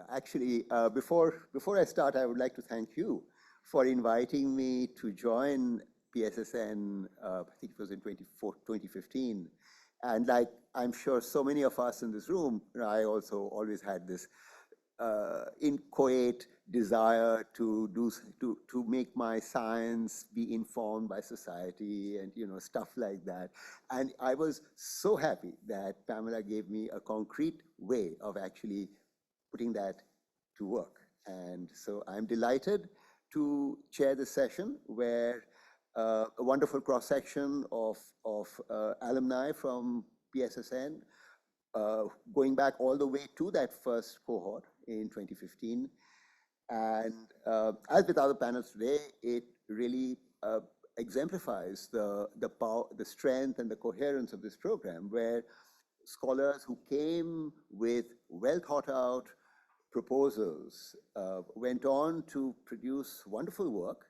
Actually, before I start, I would like to thank you for inviting me to join PSSN. I think it was in 2015. And like I'm sure so many of us in this room, I also always had this inchoate desire to make my science be informed by society and stuff like that. And I was so happy that Pamela gave me a concrete way of actually putting that to work. And so I'm delighted to chair this session where a wonderful cross-section of alumni from PSSN, going back all the way to that first cohort in 2015. And as with other panels today, it really exemplifies the power, the strength and the coherence of this program, where scholars who came with well thought out proposals went on to produce wonderful work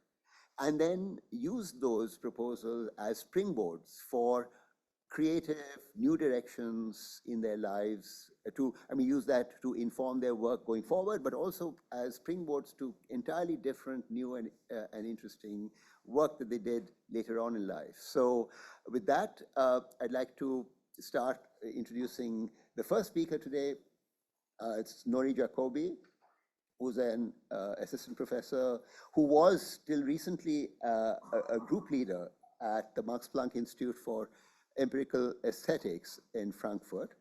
and then used those proposals as springboards for creative new directions in their lives use that to inform their work going forward, but also as springboards to entirely different, new and interesting work that they did later on in life. So with that, I'd like to start introducing the first speaker today. It's Nori Jacoby, who's an assistant professor who was till recently a group leader at the Max Planck Institute for Empirical Aesthetics in Frankfurt,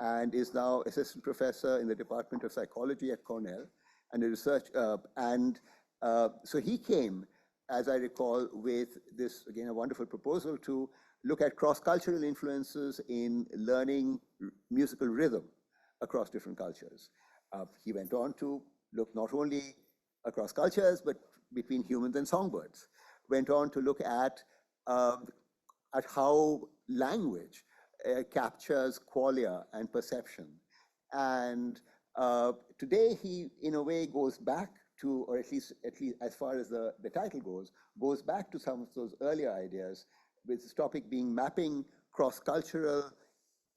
and is now assistant professor in the Department of Psychology at Cornell, and a research, so he came, as I recall, with this, again, a wonderful proposal to look at cross-cultural influences in learning musical rhythm across different cultures. He went on to look not only across cultures, but between humans and songbirds. Went on to look at how language captures qualia and perception. And today he, in a way, goes back to, or at least as far as the title goes back to some of those earlier ideas, with this topic being mapping cross-cultural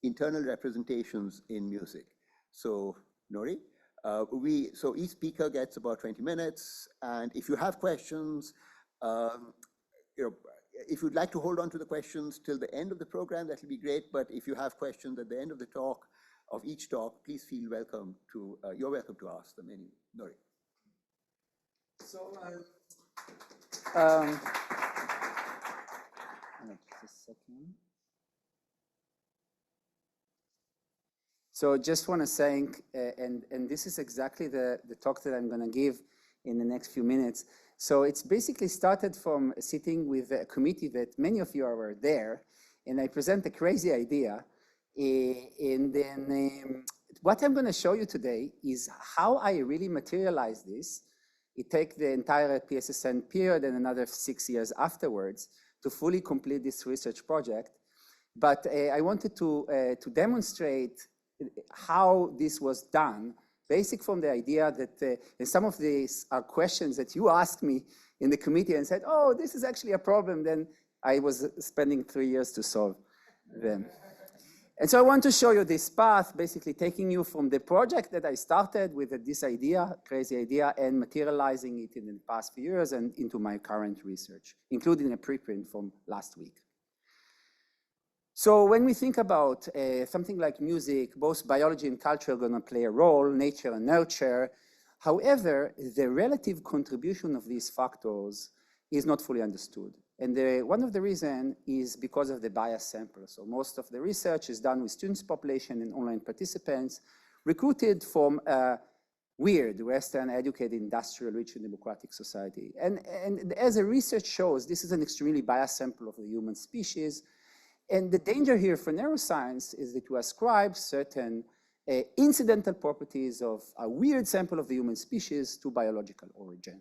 internal representations in music. So, Nori, so each speaker gets about 20 minutes, and if you have questions, if you'd like to hold on to the questions till the end of the program, that will be great. But if you have questions at the end of the talk, of each talk, please feel welcome to, you're welcome to ask them anyway. Nori. So, just a second. So just want to thank, and this is exactly the talk that I'm going to give in the next few minutes. So it's basically started from sitting with a committee that many of you are there, and I present a crazy idea. And then what I'm going to show you today is how I really materialize this. It takes the entire PSSN period and another 6 years afterwards to fully complete this research project. But I wanted to demonstrate how this was done, basic from the idea that and some of these are questions that you asked me in the committee and said, oh, this is actually a problem. Then I was spending 3 years to solve them. And so I want to show you this path, basically taking you from the project that I started with this idea, crazy idea, and materializing it in the past few years and into my current research, including a preprint from last week. So when we think about something like music, both biology and culture are going to play a role, nature and nurture. However, the relative contribution of these factors is not fully understood. And one of the reasons is because of the bias sample. So most of the research is done with students population and online participants recruited from a weird Western educated industrial rich and democratic society. And as the research shows, this is an extremely biased sample of the human species. And the danger here for neuroscience is that you ascribe certain incidental properties of a weird sample of the human species to biological origin.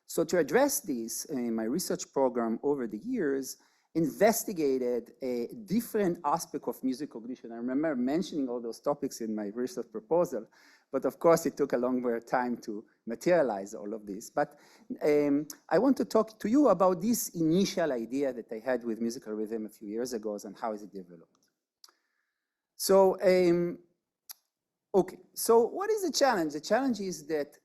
So to address this, my research program over the years investigated a different aspect of music cognition. I remember mentioning all those topics in my research proposal, but of course it took a longer time to materialize all of this. But I want to talk to you about this initial idea that I had with musical rhythm a few years ago and how is it developed. So Okay, so what is the challenge? The challenge is that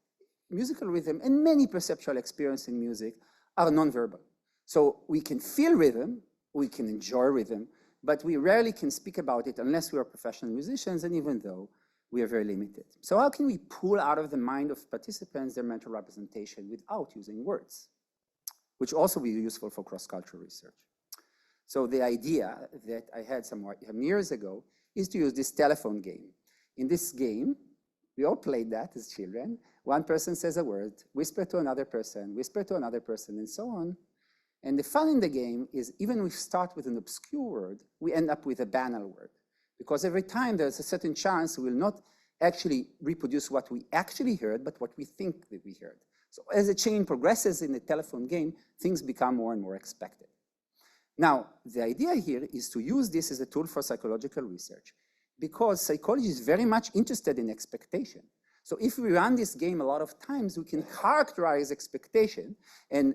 musical rhythm and many perceptual experiences in music are nonverbal. So we can feel rhythm, we can enjoy rhythm, but we rarely can speak about it unless we are professional musicians, and even though we are very limited. So how can we pull out of the mind of participants their mental representation without using words, which also will be useful for cross-cultural research? So the idea that I had some years ago is to use this telephone game. In this game, we all played that as children. One person says a word, whisper to another person, and so on. And the fun in the game is even if we start with an obscure word, we end up with a banal word. Because every time there's a certain chance we will not actually reproduce what we actually heard, but what we think that we heard. So as the chain progresses in the telephone game, things become more and more expected. Now, the idea here is to use this as a tool for psychological research, because psychology is very much interested in expectation. So if we run this game a lot of times, we can characterize expectation. And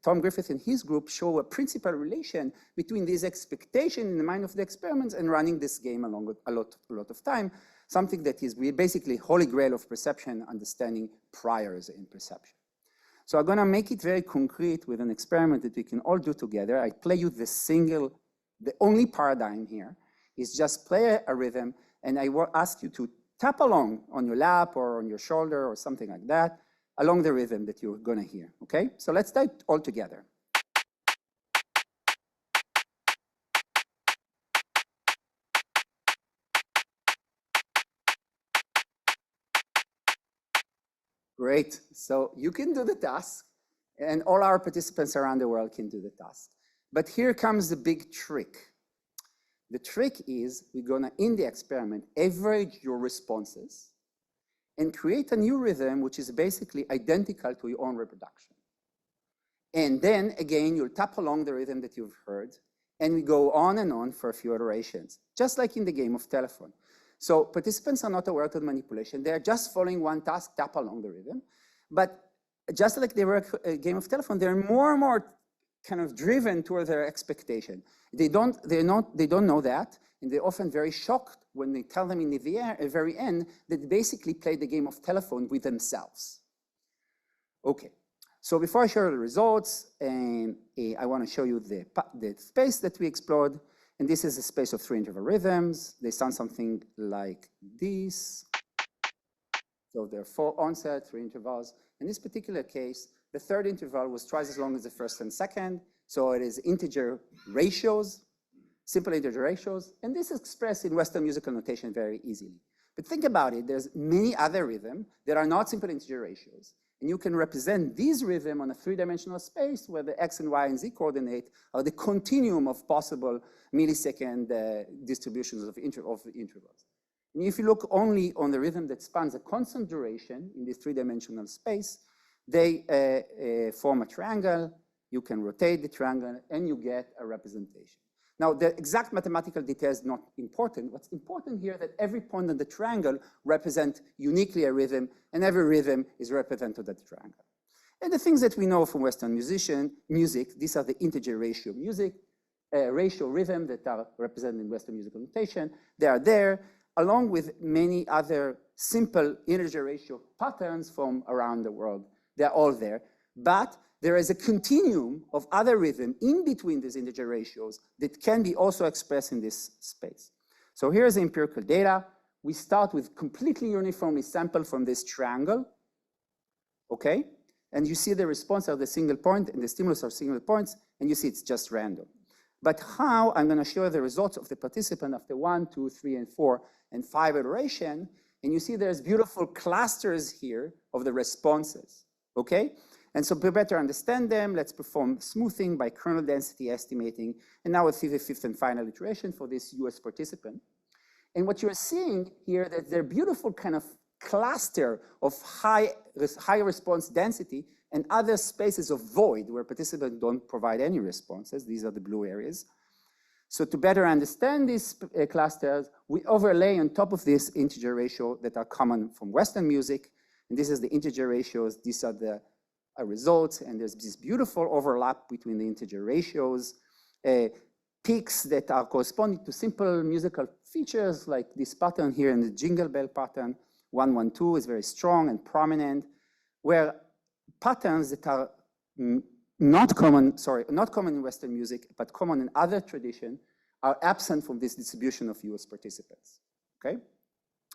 Tom Griffith and his group show a principal relation between this expectation in the mind of the experiments and running this game along a lot of time, something that is basically holy grail of perception, understanding priors in perception. So I'm gonna make it very concrete with an experiment that we can all do together. I play you the only paradigm here is just play a rhythm, and I will ask you to tap along on your lap or on your shoulder or something like that, along the rhythm that you're gonna hear, okay? So let's do it all together. Great, so you can do the task, and all our participants around the world can do the task. But here comes the big trick. The trick is we're gonna, in the experiment, average your responses and create a new rhythm which is basically identical to your own reproduction. And then again, you'll tap along the rhythm that you've heard, and we go on and on for a few iterations, just like in the game of telephone. So participants are not aware of the manipulation. They're just following one task, tap along the rhythm. But just like they were a game of telephone, they're more and more kind of driven toward their expectation. They don't know that, and they're often very shocked when they tell them in the very end that they basically played the game of telephone with themselves. Okay, so before I share the results, I want to show you the space that we explored, and this is a space of 3 interval rhythms. They sound something like this. So there are 4 onset, 3 intervals. In this particular case, the 3rd interval was twice as long as the 1st and 2nd, so it is integer ratios, simple integer ratios, and this is expressed in Western musical notation very easily. But think about it, there's many other rhythms that are not simple integer ratios, and you can represent these rhythms on a 3-dimensional space where the x and y and z coordinate are the continuum of possible millisecond distributions of intervals. And if you look only on the rhythm that spans a constant duration in this 3-dimensional space, they form a triangle. You can rotate the triangle, and you get a representation. Now, the exact mathematical detail is not important. What's important here is that every point on the triangle represents uniquely a rhythm, and every rhythm is represented at the triangle. And the things that we know from Western music, these are the integer ratio rhythm that are represented in Western musical notation. They are there, along with many other simple integer ratio patterns from around the world. They're all there, but there is a continuum of other rhythm in between these integer ratios that can be also expressed in this space. So here's the empirical data. We start with completely uniformly sampled from this triangle, okay? And you see the response of the single point and the stimulus are single points, and you see it's just random. But how, I'm gonna show the results of the participant after 1, 2, 3, and 4, and 5 iteration, and you see there's beautiful clusters here of the responses, okay? And so to better understand them, let's perform smoothing by kernel density estimating. And now we'll see the 5th and final iteration for this US participant. And what you're seeing here, that they're beautiful kind of cluster of high response density and other spaces of void where participants don't provide any responses. These are the blue areas. So to better understand these clusters, we overlay on top of this integer ratio that are common from Western music. And this is the integer ratios. These are the results, and there's this beautiful overlap between the integer ratios, peaks that are corresponding to simple musical features like this pattern here in the jingle bell pattern. 112 is very strong and prominent, where patterns that are not common in Western music, but common in other traditions, are absent from this distribution of US participants, okay?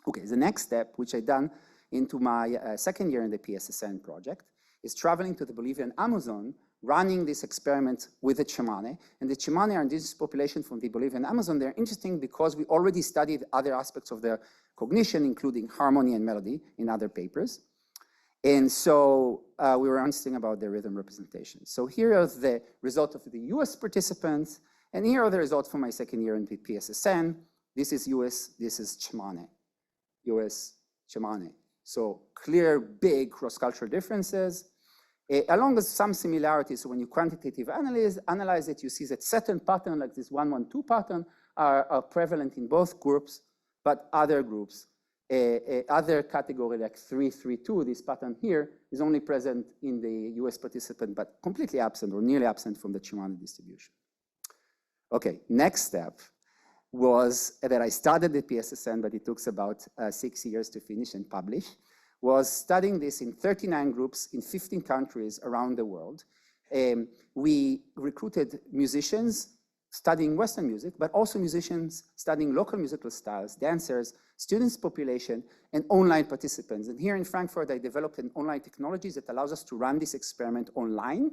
Okay, the next step, which I done into my second year in the PSSN project, is traveling to the Bolivian Amazon, running this experiment with the Chamane. And the Chamane are indigenous population from the Bolivian Amazon. They're interesting because we already studied other aspects of their cognition, including harmony and melody in other papers. And so we were interested about their rhythm representation. So here are the results of the US participants, and here are the results from my second year in the PSSN. This is US, this is Chamane, US Chamane. So clear, big cross-cultural differences, along with some similarities. So when you quantitative analyze it, you see that certain patterns like this 112 pattern are prevalent in both groups, but other groups, other category like 332, this pattern here, is only present in the US participant, but completely absent or nearly absent from the Chamane distribution. Okay, next step was that I started the PSSN, but it took about 6 years to finish and publish, was studying this in 39 groups in 15 countries around the world. We recruited musicians studying Western music, but also musicians studying local musical styles, dancers, students population, and online participants. And here in Frankfurt, I developed an online technology that allows us to run this experiment online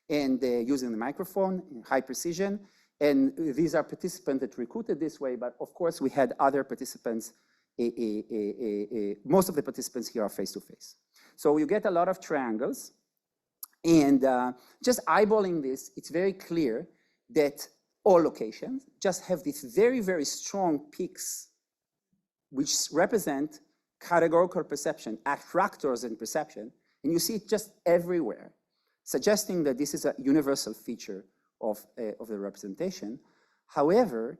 and using the microphone in high precision. And these are participants that recruited this way, but of course we had other participants. Most of the participants here are face-to-face. So you get a lot of triangles, and just eyeballing this, it's very clear that all locations just have these very, very strong peaks, which represent categorical perception, attractors in perception, and you see it just everywhere, suggesting that this is a universal feature of the representation. However,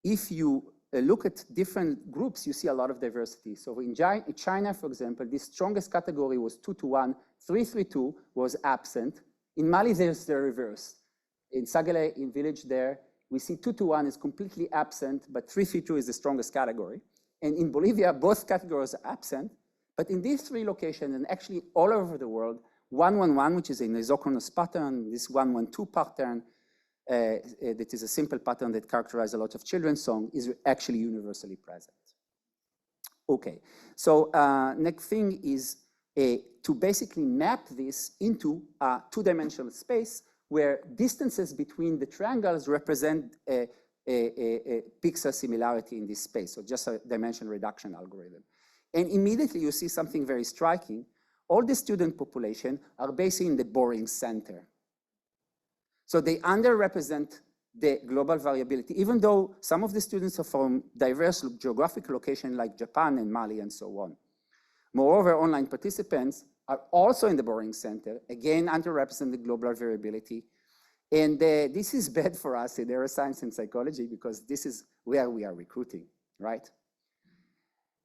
if you look at different groups, you see a lot of diversity. So in China, for example, the strongest category was 2-1, 3-3-2 was absent. In Mali, there's the reverse. In Sagale, in village there, we see 2-1 is completely absent, but 3-3-2 is the strongest category. And in Bolivia, both categories are absent. But in these three locations, and actually all over the world, 1-1-1, which is an isochronous pattern, this 1-1-2 pattern, that is a simple pattern that characterizes a lot of children's songs, is actually universally present. Okay, so next thing is to basically map this into a two-dimensional space where distances between the triangles represent a pixel similarity in this space, so just a dimension reduction algorithm. And immediately you see something very striking. All the student population are basically in the boring center. So they underrepresent the global variability, even though some of the students are from diverse geographic locations like Japan and Mali and so on. Moreover, online participants are also in the boring center, again, underrepresent the global variability. And this is bad for us in neuroscience and psychology because this is where we are recruiting, right?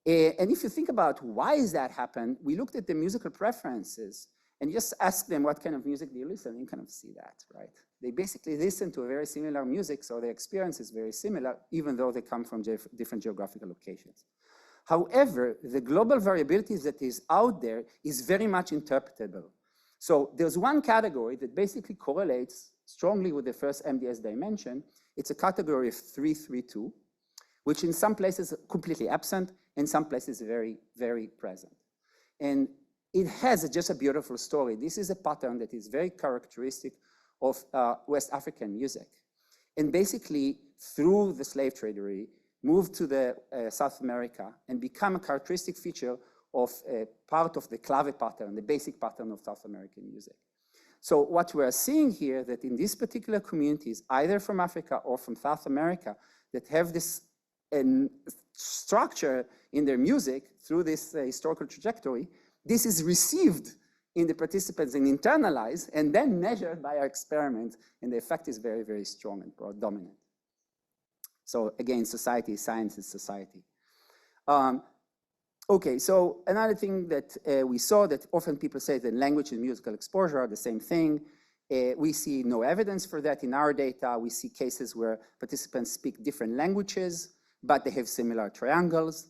And if you think about why is that happen, we looked at the musical preferences and just ask them what kind of music do you listen, you kind of see that, right? They basically listen to a very similar music, so their experience is very similar, even though they come from different geographical locations. However, the global variability that is out there is very much interpretable. So there's one category that basically correlates strongly with the first MDS dimension. It's a category of 3-3-2, which in some places is completely absent, in some places very, very present. And it has just a beautiful story. This is a pattern that is very characteristic of West African music. And basically, through the slave tradery, moved to the South America and become a characteristic feature of part of the clave pattern, the basic pattern of South American music. So what we are seeing here that in these particular communities, either from Africa or from South America, that have this structure in their music through this historical trajectory, this is received in the participants and internalized and then measured by our experiment, and the effect is very, very strong and dominant. So again, society, science is society. Okay, so another thing that we saw that often people say that language and musical exposure are the same thing. We see no evidence for that in our data. We see cases where participants speak different languages, but they have similar triangles.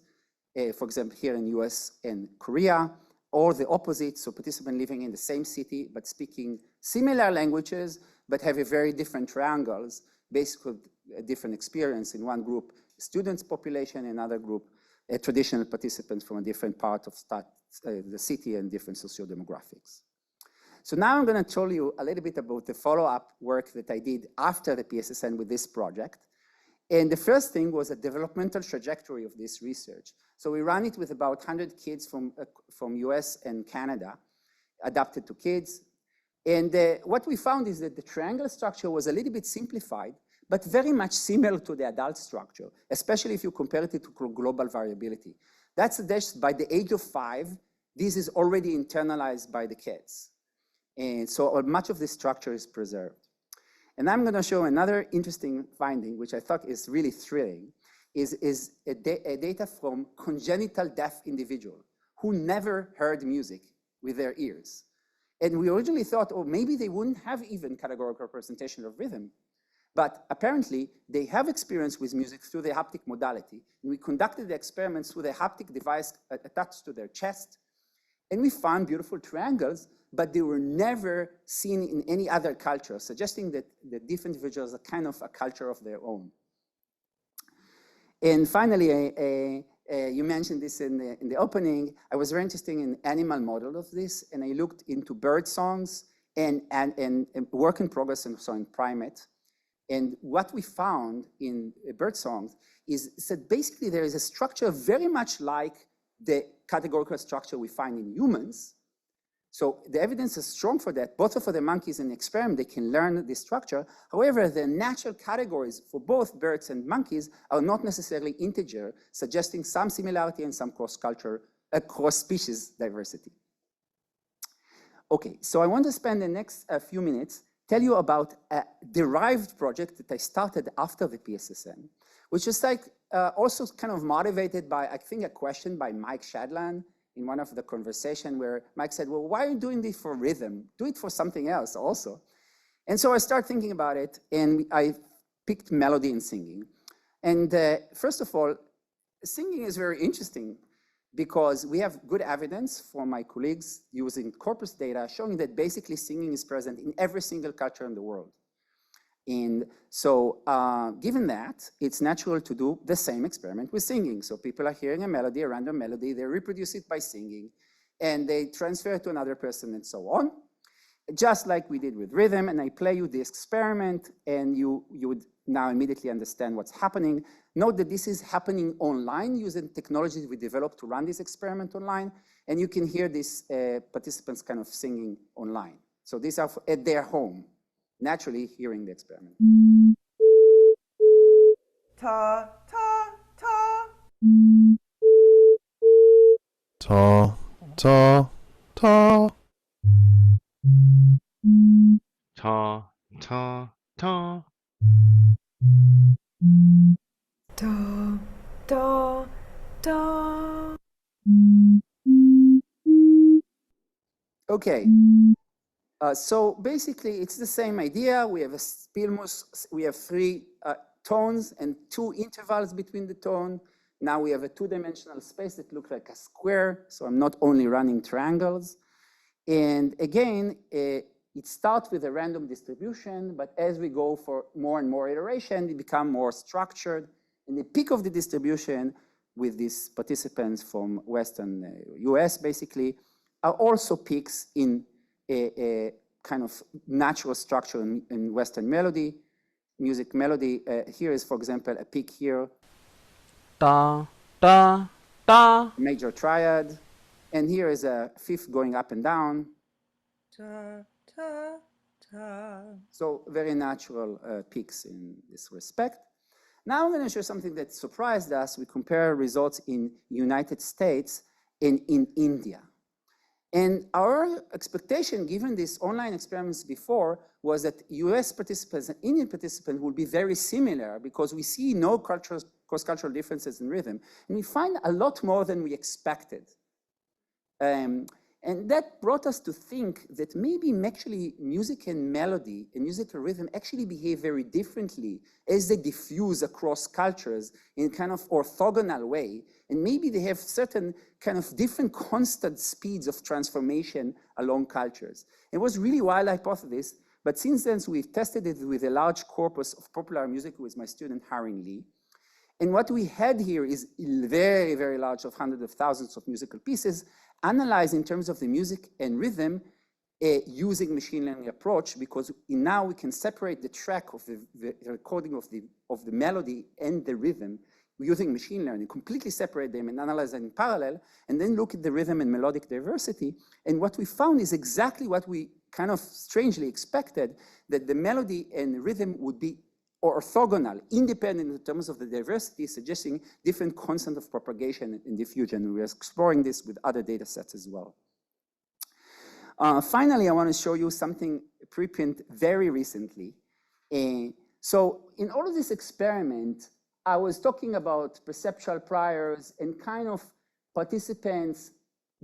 For example, here in US and Korea, or the opposite, so participants living in the same city, but speaking similar languages, but have a very different triangles, basically a different experience. In one group, students population, in another group, traditional participants from a different part of the city and different socio-demographics. So now I'm going to tell you a little bit about the follow-up work that I did after the PSSN with this project. And the first thing was a developmental trajectory of this research. So we ran it with about 100 kids from US and Canada, adapted to kids. And what we found is that the triangle structure was a little bit simplified, but very much similar to the adult structure, especially if you compare it to global variability. That suggests by the age of 5, this is already internalized by the kids. And so much of this structure is preserved. And I'm going to show another interesting finding, which I thought is really thrilling, is a data from congenital deaf individual who never heard music with their ears. And we originally thought, oh, maybe they wouldn't have even categorical representation of rhythm. But apparently, they have experience with music through the haptic modality. And we conducted the experiments through the haptic device attached to their chest. And we found beautiful triangles, but they were never seen in any other culture, suggesting that the deaf individuals are kind of a culture of their own. And finally, you mentioned this in the opening. I was very interested in animal model of this, and I looked into bird songs and work in progress, and so in primate. And what we found in bird songs is that basically there is a structure very much like the categorical structure we find in humans. So the evidence is strong for that, both for the monkeys in the experiment, they can learn this structure. However, the natural categories for both birds and monkeys are not necessarily integer, suggesting some similarity and some cross-species diversity. Okay, so I want to spend the next few minutes tell you about a derived project that I started after the PSSN, which is like also kind of motivated by, I think, a question by Mike Shadland in one of the conversation where Mike said, well, why are you doing this for rhythm? Do it for something else also. And so I started thinking about it, and I picked melody and singing. And first of all, singing is very interesting because we have good evidence from my colleagues using corpus data showing that basically singing is present in every single culture in the world. And so given that, it's natural to do the same experiment with singing. So people are hearing a melody, a random melody, they reproduce it by singing, and they transfer it to another person and so on, just like we did with rhythm. And I play you this experiment, and you would now immediately understand what's happening. Note that this is happening online using technologies we developed to run this experiment online, and you can hear these participants kind of singing online. So these are at their home, naturally hearing the experiment. Ta, ta, ta. Ta, ta, ta. Ta, ta, ta. Da, da, da. Okay. So basically, it's the same idea. We have a spilmus, we have 3 tones and 2 intervals between the tone. Now we have a 2-dimensional space that looks like a square, so I'm not only running triangles. And again, it starts with a random distribution, but as we go for more and more iteration, it becomes more structured. And the peak of the distribution with these participants from Western US, basically, are also peaks in a kind of natural structure in Western melody, music melody. Here is, for example, a peak here. Da, da, da. Major triad. And here is a 5th going up and down. Ta, ta, ta. So very natural peaks in this respect. Now I'm going to show something that surprised us. We compare results in United States and in India. And our expectation, given these online experiments before, was that US participants and Indian participants would be very similar because we see no cross-cultural differences in rhythm. And we find a lot more than we expected. And And that brought us to think that maybe actually music and melody and musical rhythm actually behave very differently as they diffuse across cultures in kind of orthogonal way. And maybe they have certain kind of different constant speeds of transformation along cultures. It was really a wild hypothesis, but since then we've tested it with a large corpus of popular music with my student Haring Lee. And what we had here is very, very large of hundreds of thousands of musical pieces analyzed in terms of the music and rhythm using machine learning approach, because now we can separate the track of the recording of the melody and the rhythm using machine learning, completely separate them and analyze them in parallel, and then look at the rhythm and melodic diversity. And what we found is exactly what we kind of strangely expected, that the melody and rhythm would be orthogonal, independent in terms of the diversity, suggesting different constant of propagation and diffusion. We are exploring this with other data sets as well. Finally, I want to show you something preprint very recently. So in all of this experiment, I was talking about perceptual priors and kind of participants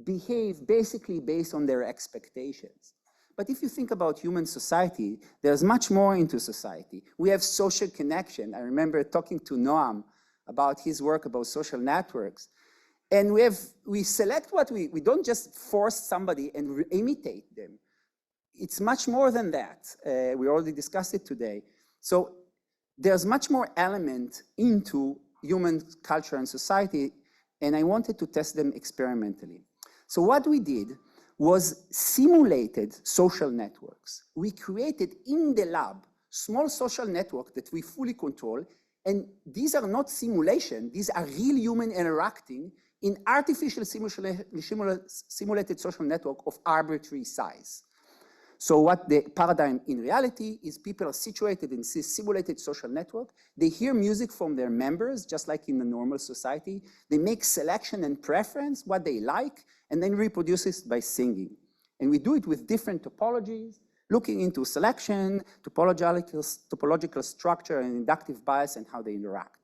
behave basically based on their expectations. But if you think about human society, there's much more into society. We have social connection. I remember talking to Noam about his work about social networks. And we select what we don't just force somebody and imitate them. It's much more than that. We already discussed it today. So there's much more element into human culture and society, and I wanted to test them experimentally. So what we did was simulated social networks. We created in the lab small social network that we fully control, and these are not simulation, these are real human interacting in artificial simulated social network of arbitrary size. So what the paradigm in reality is, people are situated in this simulated social network. They hear music from their members, just like in a normal society. They make selection and preference, what they like, and then reproduce it by singing. And we do it with different topologies, looking into selection, topological structure, and inductive bias, and how they interact.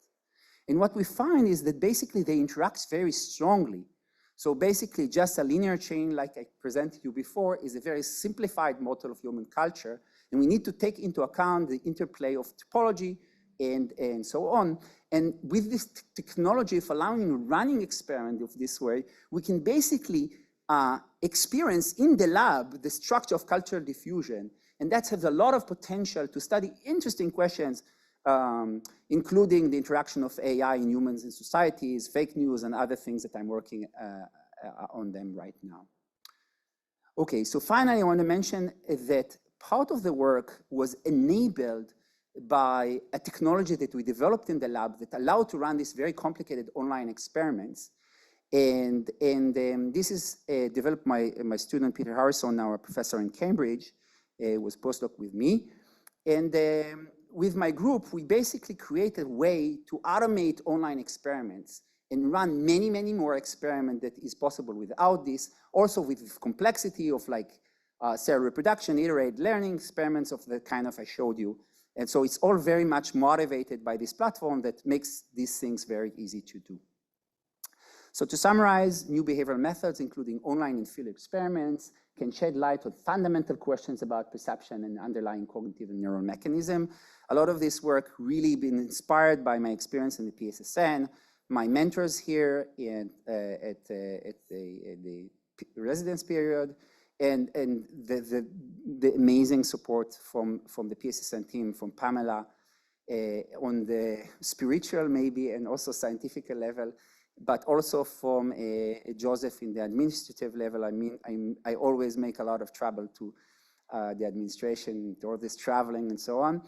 And what we find is that basically they interact very strongly. So basically just a linear chain, like I presented you before, is a very simplified model of human culture. And we need to take into account the interplay of topology and so on. And with this technology of allowing running experiment of this way, we can basically experience in the lab the structure of cultural diffusion. And that has a lot of potential to study interesting questions, including the interaction of AI in humans and societies, fake news, and other things that I'm working on them right now. Okay, so finally, I want to mention that part of the work was enabled by a technology that we developed in the lab that allowed to run these very complicated online experiments. And this is developed by my student, Peter Harrison, now a professor in Cambridge, was postdoc with me. And with my group, we basically created a way to automate online experiments and run many, many more experiments that is possible without this, also with complexity of like cell reproduction, iterated learning experiments of the kind of I showed you. And so it's all very much motivated by this platform that makes these things very easy to do. So to summarize, new behavioral methods, including online and field experiments, can shed light on fundamental questions about perception and underlying cognitive and neural mechanism. A lot of this work really been inspired by my experience in the PSSN, my mentors here at the residence period, and the amazing support from the PSSN team, from Pamela, on the spiritual maybe and also scientific level, but also from Joseph in the administrative level. I mean, I always make a lot of trouble to the administration, all this traveling and so on.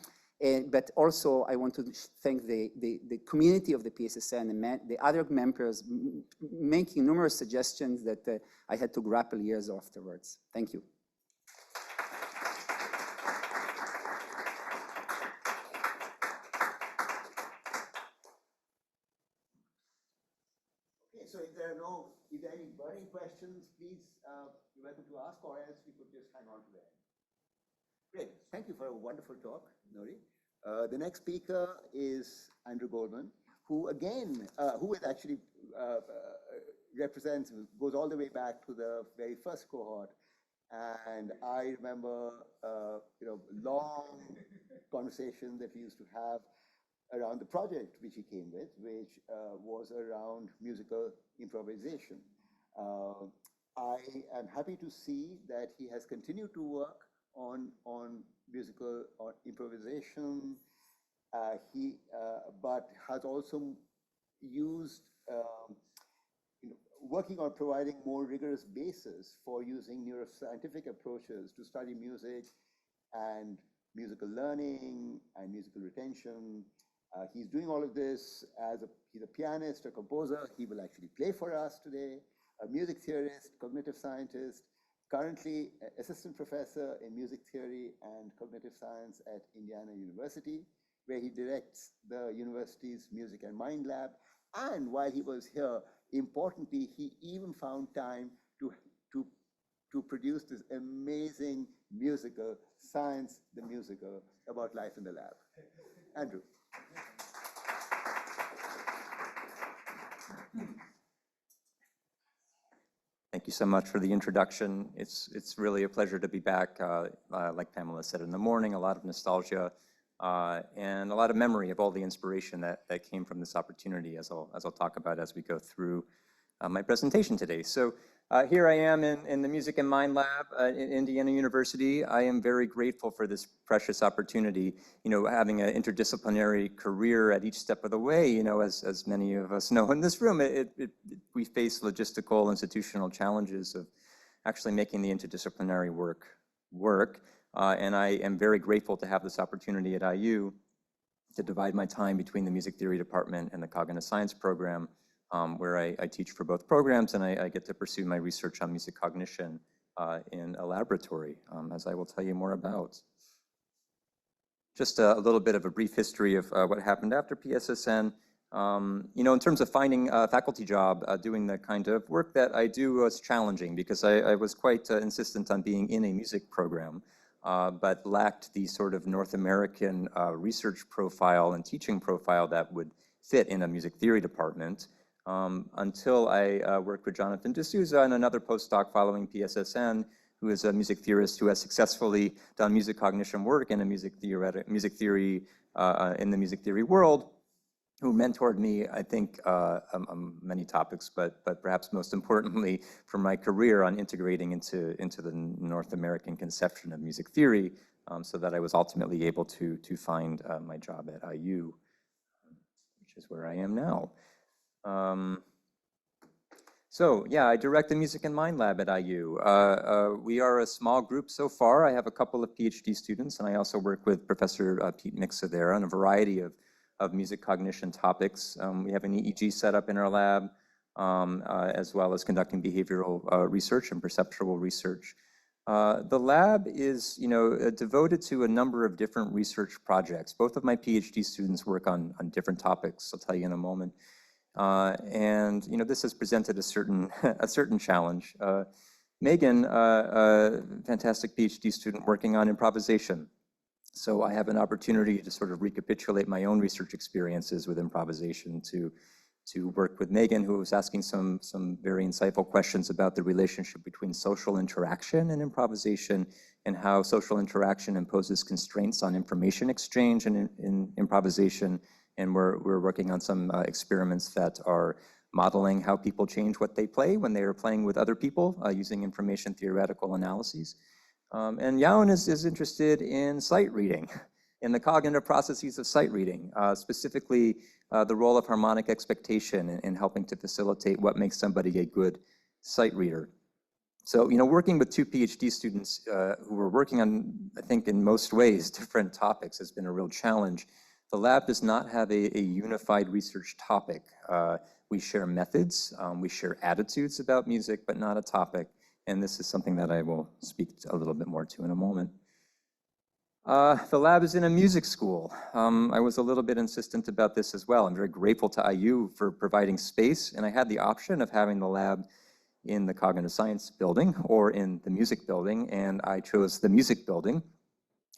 But also I want to thank the community of the PSSN and the other members making numerous suggestions that I had to grapple years afterwards. Thank you. So if there are any burning questions, please you're welcome to ask, or else we could just hang on to that. Great. Thank you for a wonderful talk, Nori. The next speaker is Andrew Goldman, who again, who is actually goes all the way back to the very first cohort. And I remember, long conversation that we used to have around the project which he came with, which was around musical improvisation. I am happy to see that he has continued to work on musical improvisation. But has also used working on providing more rigorous basis for using neuroscientific approaches to study music and musical learning and musical retention. He's doing all of this he's a pianist, a composer. He will actually play for us today, a music theorist, cognitive scientist, currently assistant professor in music theory and cognitive science at Indiana University, where he directs the university's Music and Mind Lab. And while he was here, importantly, he even found time to produce this amazing musical, Science the Musical, about life in the lab. Andrew. Thank you so much for the introduction. It's really a pleasure to be back. Like Pamela said in the morning, a lot of nostalgia and a lot of memory of all the inspiration that came from this opportunity, as I'll talk about as we go through my presentation today. So here I am in the Music and Mind Lab at Indiana University. I am very grateful for this precious opportunity, having an interdisciplinary career at each step of the way. As many of us know in this room, we face logistical institutional challenges of actually making the interdisciplinary work. And I am very grateful to have this opportunity at IU to divide my time between the music theory department and the cognitive science program, where I teach for both programs, and I get to pursue my research on music cognition in a laboratory, as I will tell you more about. Just a little bit of a brief history of what happened after PSSN. In terms of finding a faculty job, doing the kind of work that I do was challenging because I was quite insistent on being in a music program, but lacked the sort of North American research profile and teaching profile that would fit in a music theory department. Until I worked with Jonathan D'Souza and another postdoc following PSSN, who is a music theorist who has successfully done music cognition work in a music theory in the music theory world, who mentored me, I think, many topics, but perhaps most importantly for my career on integrating into the North American conception of music theory, so that I was ultimately able to find my job at IU, which is where I am now. So yeah, I direct the Music and Mind Lab at IU. We are a small group so far. I have a couple of PhD students, and I also work with Professor Pete Mixa there on a variety of music cognition topics. We have an EEG set up in our lab, as well as conducting behavioral research and perceptual research. The lab is, devoted to a number of different research projects. Both of my PhD students work on different topics. I'll tell you in a moment. And this has presented a certain challenge. Megan, a fantastic PhD student working on improvisation. So I have an opportunity to sort of recapitulate my own research experiences with improvisation, to work with Megan, who was asking some very insightful questions about the relationship between social interaction and improvisation, and how social interaction imposes constraints on information exchange in improvisation. And we're working on some experiments that are modeling how people change what they play when they are playing with other people using information theoretical analyses. And Yaon is interested in sight reading, in the cognitive processes of sight reading, specifically the role of harmonic expectation in helping to facilitate what makes somebody a good sight reader. So, working with two PhD students who were working on, I think in most ways, different topics has been a real challenge. The lab does not have a unified research topic. We share methods, we share attitudes about music, but not a topic. And this is something that I will speak a little bit more to in a moment. The lab is in a music school. I was a little bit insistent about this as well. I'm very grateful to IU for providing space, and I had the option of having the lab in the cognitive science building or in the music building, and I chose the music building.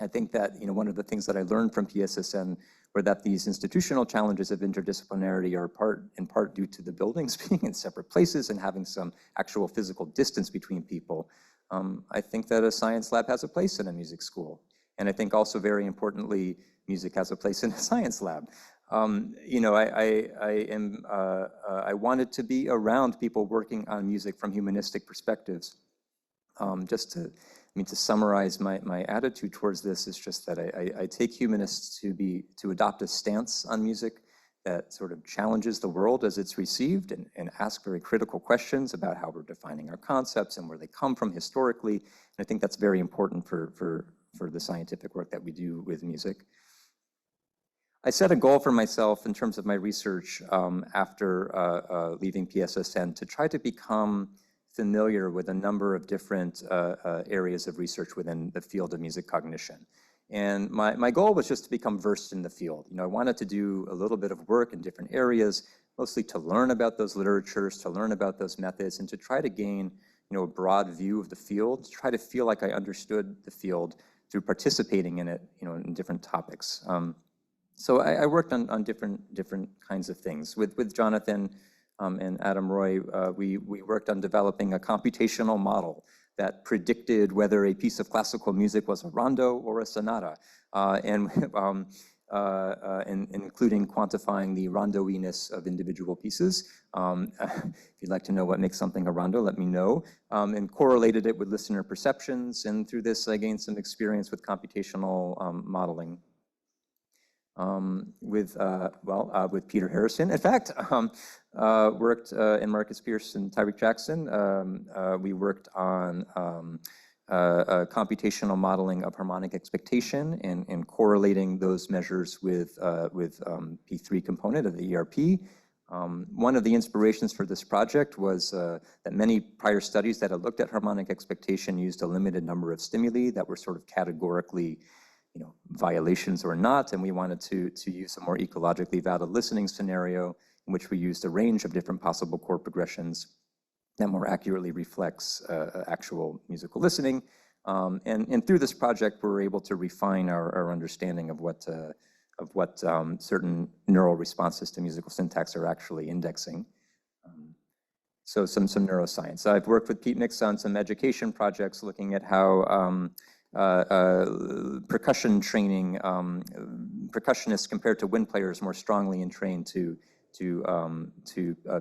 I think that one of the things that I learned from PSSN or that these institutional challenges of interdisciplinarity are in part due to the buildings being in separate places and having some actual physical distance between people, I think that a science lab has a place in a music school. And I think also very importantly, music has a place in a science lab. You know, I wanted to be around people working on music from humanistic perspectives. Just to, to summarize my attitude towards this is just that I take humanists to adopt a stance on music that sort of challenges the world as it's received and ask very critical questions about how we're defining our concepts and where they come from historically. And I think that's very important for the scientific work that we do with music. I set a goal for myself in terms of my research after leaving PSSN to try to become familiar with a number of different areas of research within the field of music cognition. And my goal was just to become versed in the field. You know, I wanted to do a little bit of work in different areas, mostly to learn about those literatures, to learn about those methods, and to try to gain, a broad view of the field, to try to feel like I understood the field through participating in it, in different topics. So I worked on different kinds of things. With Jonathan and Adam Roy, we worked on developing a computational model that predicted whether a piece of classical music was a rondo or a sonata, and including quantifying the rondoiness of individual pieces. If you'd like to know what makes something a rondo, let me know. And correlated it with listener perceptions. And through this, I gained some experience with computational modeling. With Peter Harrison. In fact, worked in Marcus Pierce and Tyreek Jackson. We worked on computational modeling of harmonic expectation and correlating those measures with P3 component of the ERP. One of the inspirations for this project was that many prior studies that had looked at harmonic expectation used a limited number of stimuli that were sort of categorically violations or not, and we wanted to use a more ecologically valid listening scenario in which we used a range of different possible chord progressions that more accurately reflects actual musical listening. And through this project, we were able to refine our understanding of what certain neural responses to musical syntax are actually indexing. So some neuroscience. I've worked with Pete Mix on some education projects looking at how percussion training, percussionists compared to wind players more strongly entrained to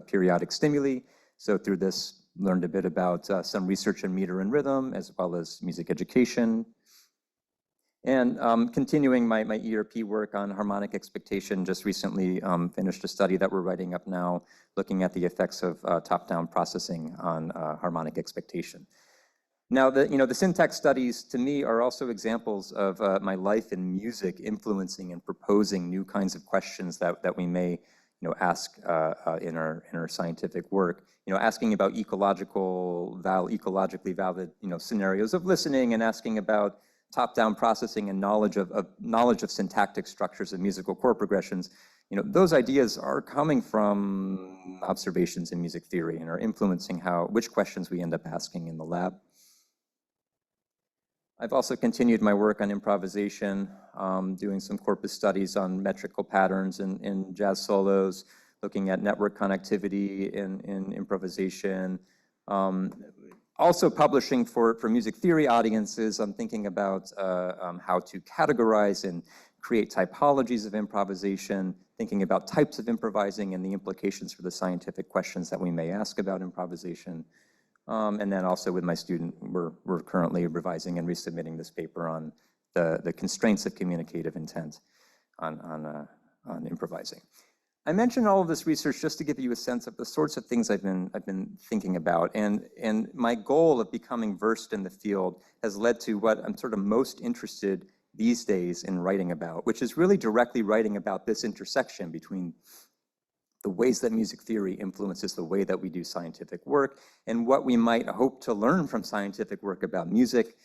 periodic stimuli. So through this, learned a bit about some research in meter and rhythm, as well as music education. And continuing my ERP work on harmonic expectation, just recently finished a study that we're writing up now, looking at the effects of top-down processing on harmonic expectation. Now, the syntax studies, to me, are also examples of my life in music influencing and proposing new kinds of questions that we may, ask in our scientific work. Asking about ecologically valid, scenarios of listening, and asking about top-down processing and knowledge of syntactic structures of musical chord progressions. Those ideas are coming from observations in music theory and are influencing which questions we end up asking in the lab. I've also continued my work on improvisation, doing some corpus studies on metrical patterns in jazz solos, looking at network connectivity in improvisation. Also publishing for music theory audiences, I'm thinking about how to categorize and create typologies of improvisation, thinking about types of improvising and the implications for the scientific questions that we may ask about improvisation. And then also with my student, we're currently revising and resubmitting this paper on the constraints of communicative intent on improvising. I mentioned all of this research just to give you a sense of the sorts of things I've been thinking about, and my goal of becoming versed in the field has led to what I'm sort of most interested these days in writing about, which is really directly writing about this intersection between the ways that music theory influences the way that we do scientific work, and what we might hope to learn from scientific work about music.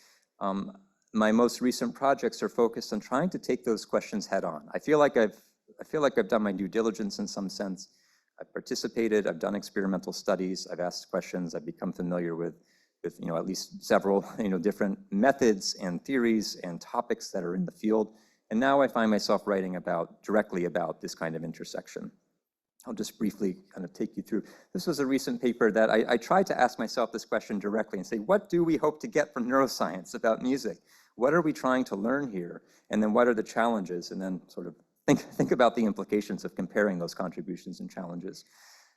My most recent projects are focused on trying to take those questions head on. I feel like I've done my due diligence in some sense. I've participated, I've done experimental studies, I've asked questions, I've become familiar with at least several different methods and theories and topics that are in the field. And now I find myself writing directly about this kind of intersection. I'll just briefly kind of take you through. This was a recent paper that I tried to ask myself this question directly and say, what do we hope to get from neuroscience about music? What are we trying to learn here? And then what are the challenges? And then sort of think about the implications of comparing those contributions and challenges.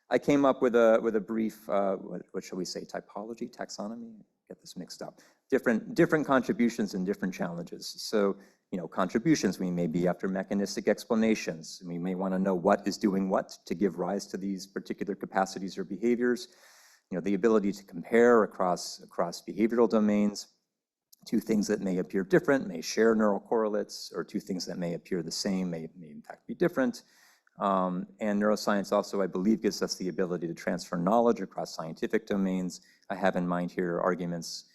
I came up with a brief, what shall we say, typology, taxonomy? Get this mixed up. Different contributions and different challenges. So, contributions, we may be after mechanistic explanations. We may want to know what is doing what to give rise to these particular capacities or behaviors. The ability to compare across behavioral domains. Two things that may appear different, may share neural correlates, or two things that may appear the same, may in fact be different. And neuroscience also, I believe, gives us the ability to transfer knowledge across scientific domains. I have in mind here arguments,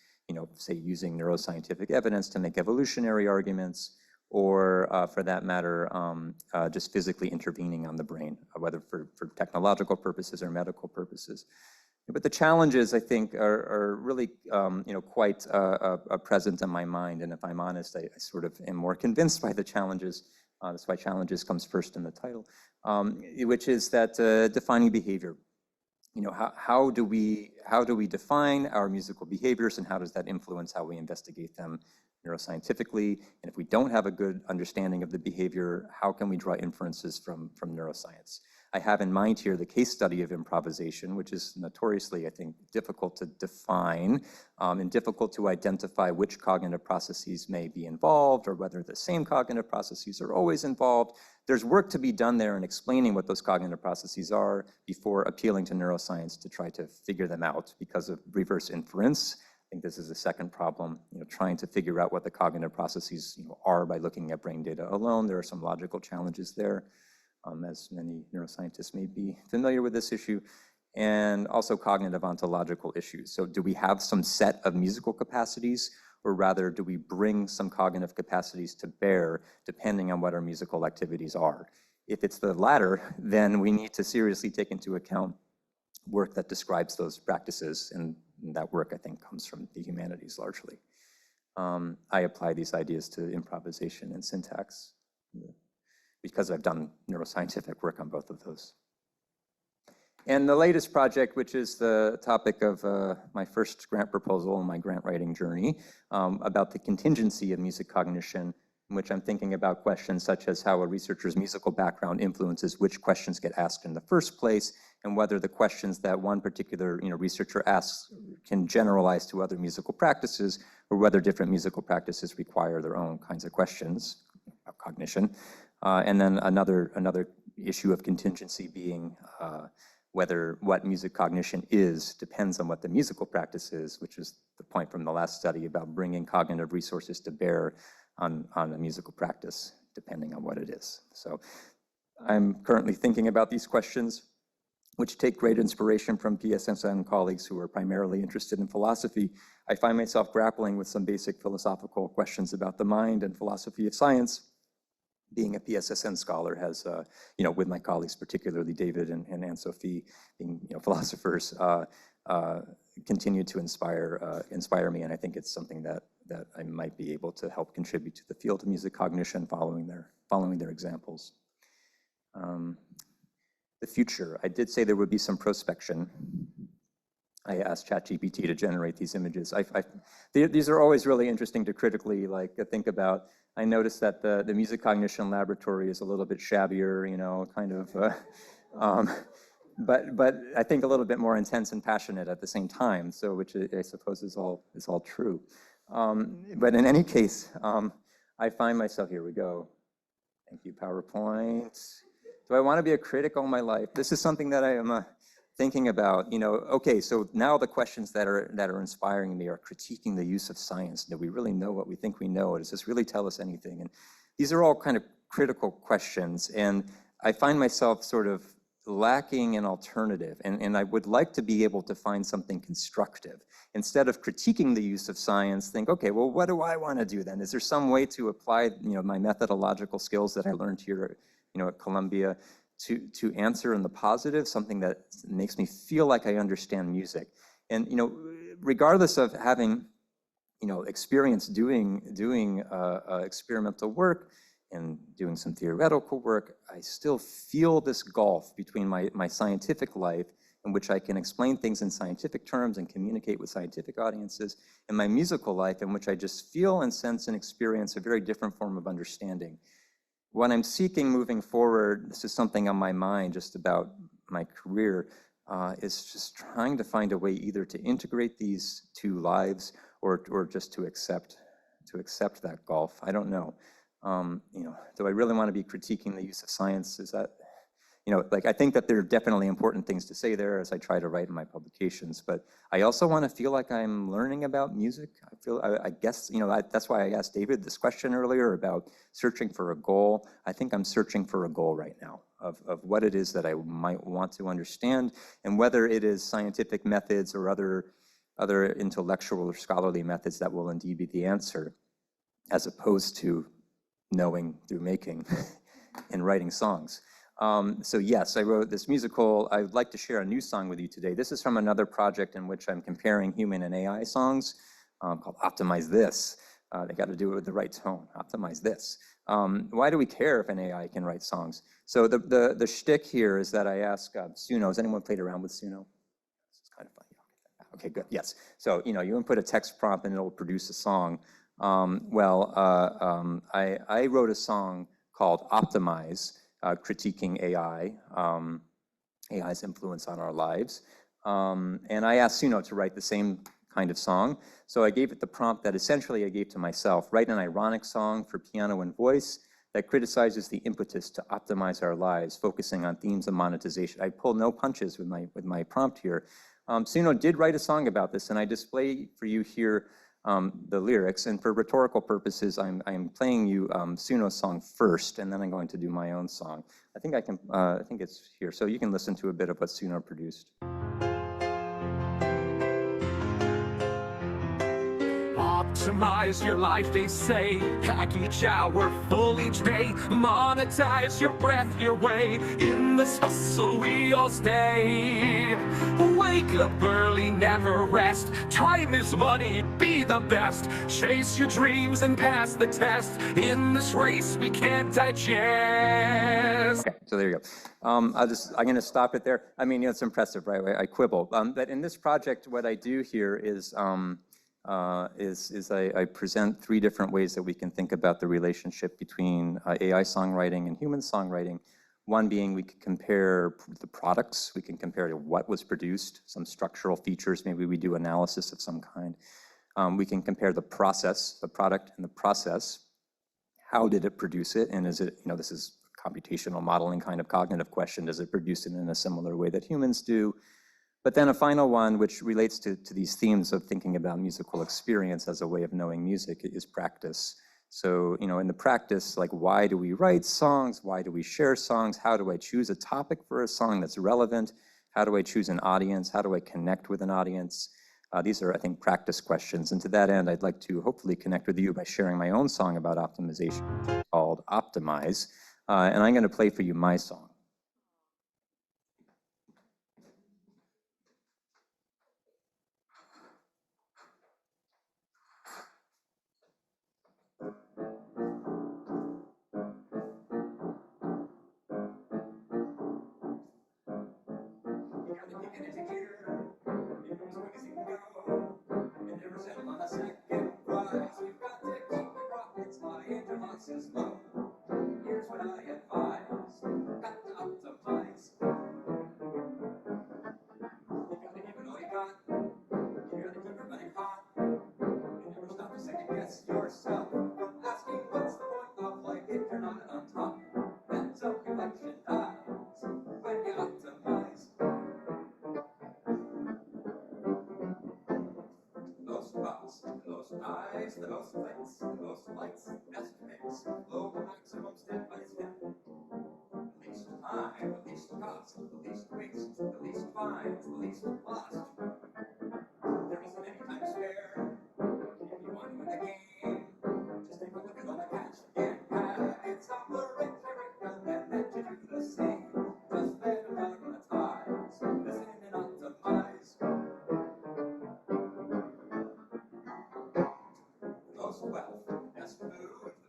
say using neuroscientific evidence to make evolutionary arguments, or for that matter, just physically intervening on the brain, whether for technological purposes or medical purposes. But the challenges, I think, are really, quite present in my mind. And if I'm honest, I sort of am more convinced by the challenges. That's why challenges comes first in the title, which is that defining behavior. How do we define our musical behaviors, and how does that influence how we investigate them neuroscientifically? And if we don't have a good understanding of the behavior, how can we draw inferences from neuroscience? I have in mind here the case study of improvisation, which is notoriously, I think, difficult to define and difficult to identify which cognitive processes may be involved or whether the same cognitive processes are always involved. There's work to be done there in explaining what those cognitive processes are before appealing to neuroscience to try to figure them out because of reverse inference. I think this is a second problem, trying to figure out what the cognitive processes are by looking at brain data alone. There are some logical challenges there. As many neuroscientists may be familiar with this issue, and also cognitive ontological issues. So do we have some set of musical capacities, or rather do we bring some cognitive capacities to bear depending on what our musical activities are? If it's the latter, then we need to seriously take into account work that describes those practices, and that work, I think, comes from the humanities largely. I apply these ideas to improvisation and syntax, because I've done neuroscientific work on both of those. And the latest project, which is the topic of my first grant proposal in my grant writing journey, about the contingency of music cognition, in which I'm thinking about questions such as how a researcher's musical background influences which questions get asked in the first place, and whether the questions that one particular researcher asks can generalize to other musical practices, or whether different musical practices require their own kinds of questions about cognition. And then another issue of contingency being whether what music cognition is depends on what the musical practice is, which is the point from the last study about bringing cognitive resources to bear on a musical practice, depending on what it is. So I'm currently thinking about these questions, which take great inspiration from PSSN colleagues who are primarily interested in philosophy. I find myself grappling with some basic philosophical questions about the mind and philosophy of science. Being a PSSN scholar has, with my colleagues, particularly David and Anne-Sophie, being philosophers, continue to inspire me, and I think it's something that I might be able to help contribute to the field of music cognition, following their examples. The future, I did say there would be some prospection. I asked ChatGPT to generate these images. These are always really interesting to critically think about. I noticed that the music cognition laboratory is a little bit shabbier, but I think a little bit more intense and passionate at the same time. So, which I suppose is all true. But in any case, I find myself, here we go. Thank you, PowerPoint. Do I want to be a critic all my life? This is something that I am thinking about. Okay, so now the questions that are inspiring me are critiquing the use of science. Do we really know what we think we know? Does this really tell us anything? And these are all kind of critical questions, and I find myself sort of lacking an alternative, and I would like to be able to find something constructive. Instead of critiquing the use of science, think, okay, well, what do I want to do then? Is there some way to apply my methodological skills that I learned here at Columbia to answer in the positive, something that makes me feel like I understand music? And regardless of having experience doing experimental work and doing some theoretical work, I still feel this gulf between my scientific life, in which I can explain things in scientific terms and communicate with scientific audiences, and my musical life, in which I just feel and sense and experience a very different form of understanding. What I'm seeking moving forward, this is something on my mind just about my career, is just trying to find a way either to integrate these two lives or just to accept that gulf. I don't know. Do I really want to be critiquing the use of science? Is that, like, I think that there are definitely important things to say there as I try to write in my publications, but I also want to feel like I'm learning about music. I guess, that's why I asked David this question earlier about searching for a goal. I think I'm searching for a goal right now of what it is that I might want to understand, and whether it is scientific methods or other intellectual or scholarly methods that will indeed be the answer, as opposed to knowing through making and writing songs. So yes, I wrote this musical. I would like to share a new song with you today. This is from another project in which I'm comparing human and AI songs called Optimize This. They got to do it with the right tone. Optimize this. Why do we care if an AI can write songs? So the shtick here is that I ask Suno. Has anyone played around with Suno? This is kind of fun. Okay, good. Yes. So you input a text prompt and it'll produce a song. I wrote a song called Optimize, critiquing AI, AI's influence on our lives. And I asked Suno to write the same kind of song. So I gave it the prompt that essentially I gave to myself: write an ironic song for piano and voice that criticizes the impetus to optimize our lives, focusing on themes of monetization. I pulled no punches with my prompt here. Suno did write a song about this, and I display for you here the lyrics. And for rhetorical purposes, I'm playing you Suno's song first, and then I'm going to do my own song. I think it's here, so you can listen to a bit of what Suno produced. Optimize your life, they say. Hack each hour, full each day. Monetize your breath, your way. In this hustle we all stay. Wake up early, never rest. Time is money, be the best. Chase your dreams and pass the test. In this race we can't digest. Okay, so there you go. I'm going to stop it there. I mean, it's impressive, right? I quibble. But in this project, what I do here is I present three different ways that we can think about the relationship between AI songwriting and human songwriting. One being we could compare the products, we can compare to what was produced, some structural features, maybe we do analysis of some kind. We can compare the process, the product and the process. How did it produce it? And is it, this is computational modeling kind of cognitive question, does it produce it in a similar way that humans do? But then a final one, which relates to these themes of thinking about musical experience as a way of knowing music, is practice. So, in the practice, like, why do we write songs? Why do we share songs? How do I choose a topic for a song that's relevant? How do I choose an audience? How do I connect with an audience? These are, I think, practice questions. And to that end, I'd like to hopefully connect with you by sharing my own song about optimization called Optimize. And I'm going to play for you my song. Here's what I advise. Got to optimize. You gotta give it all you got. You gotta keep it running hot. You never stop to second guess yourself. From asking what's the point of life if you're not on top. Mental reflection dies when you optimize. Most bucks, the most eyes, the most clicks, the most lights, best mix, low maximum step by step. The least time, the least cost, the least waste, the least fines, the least lost. There isn't any time spare. If you want to win the game, just take a look at all the cash you have. It's operator recommend that you do the same. Just let them magnetize, listen and optimize. The most wealth, best food,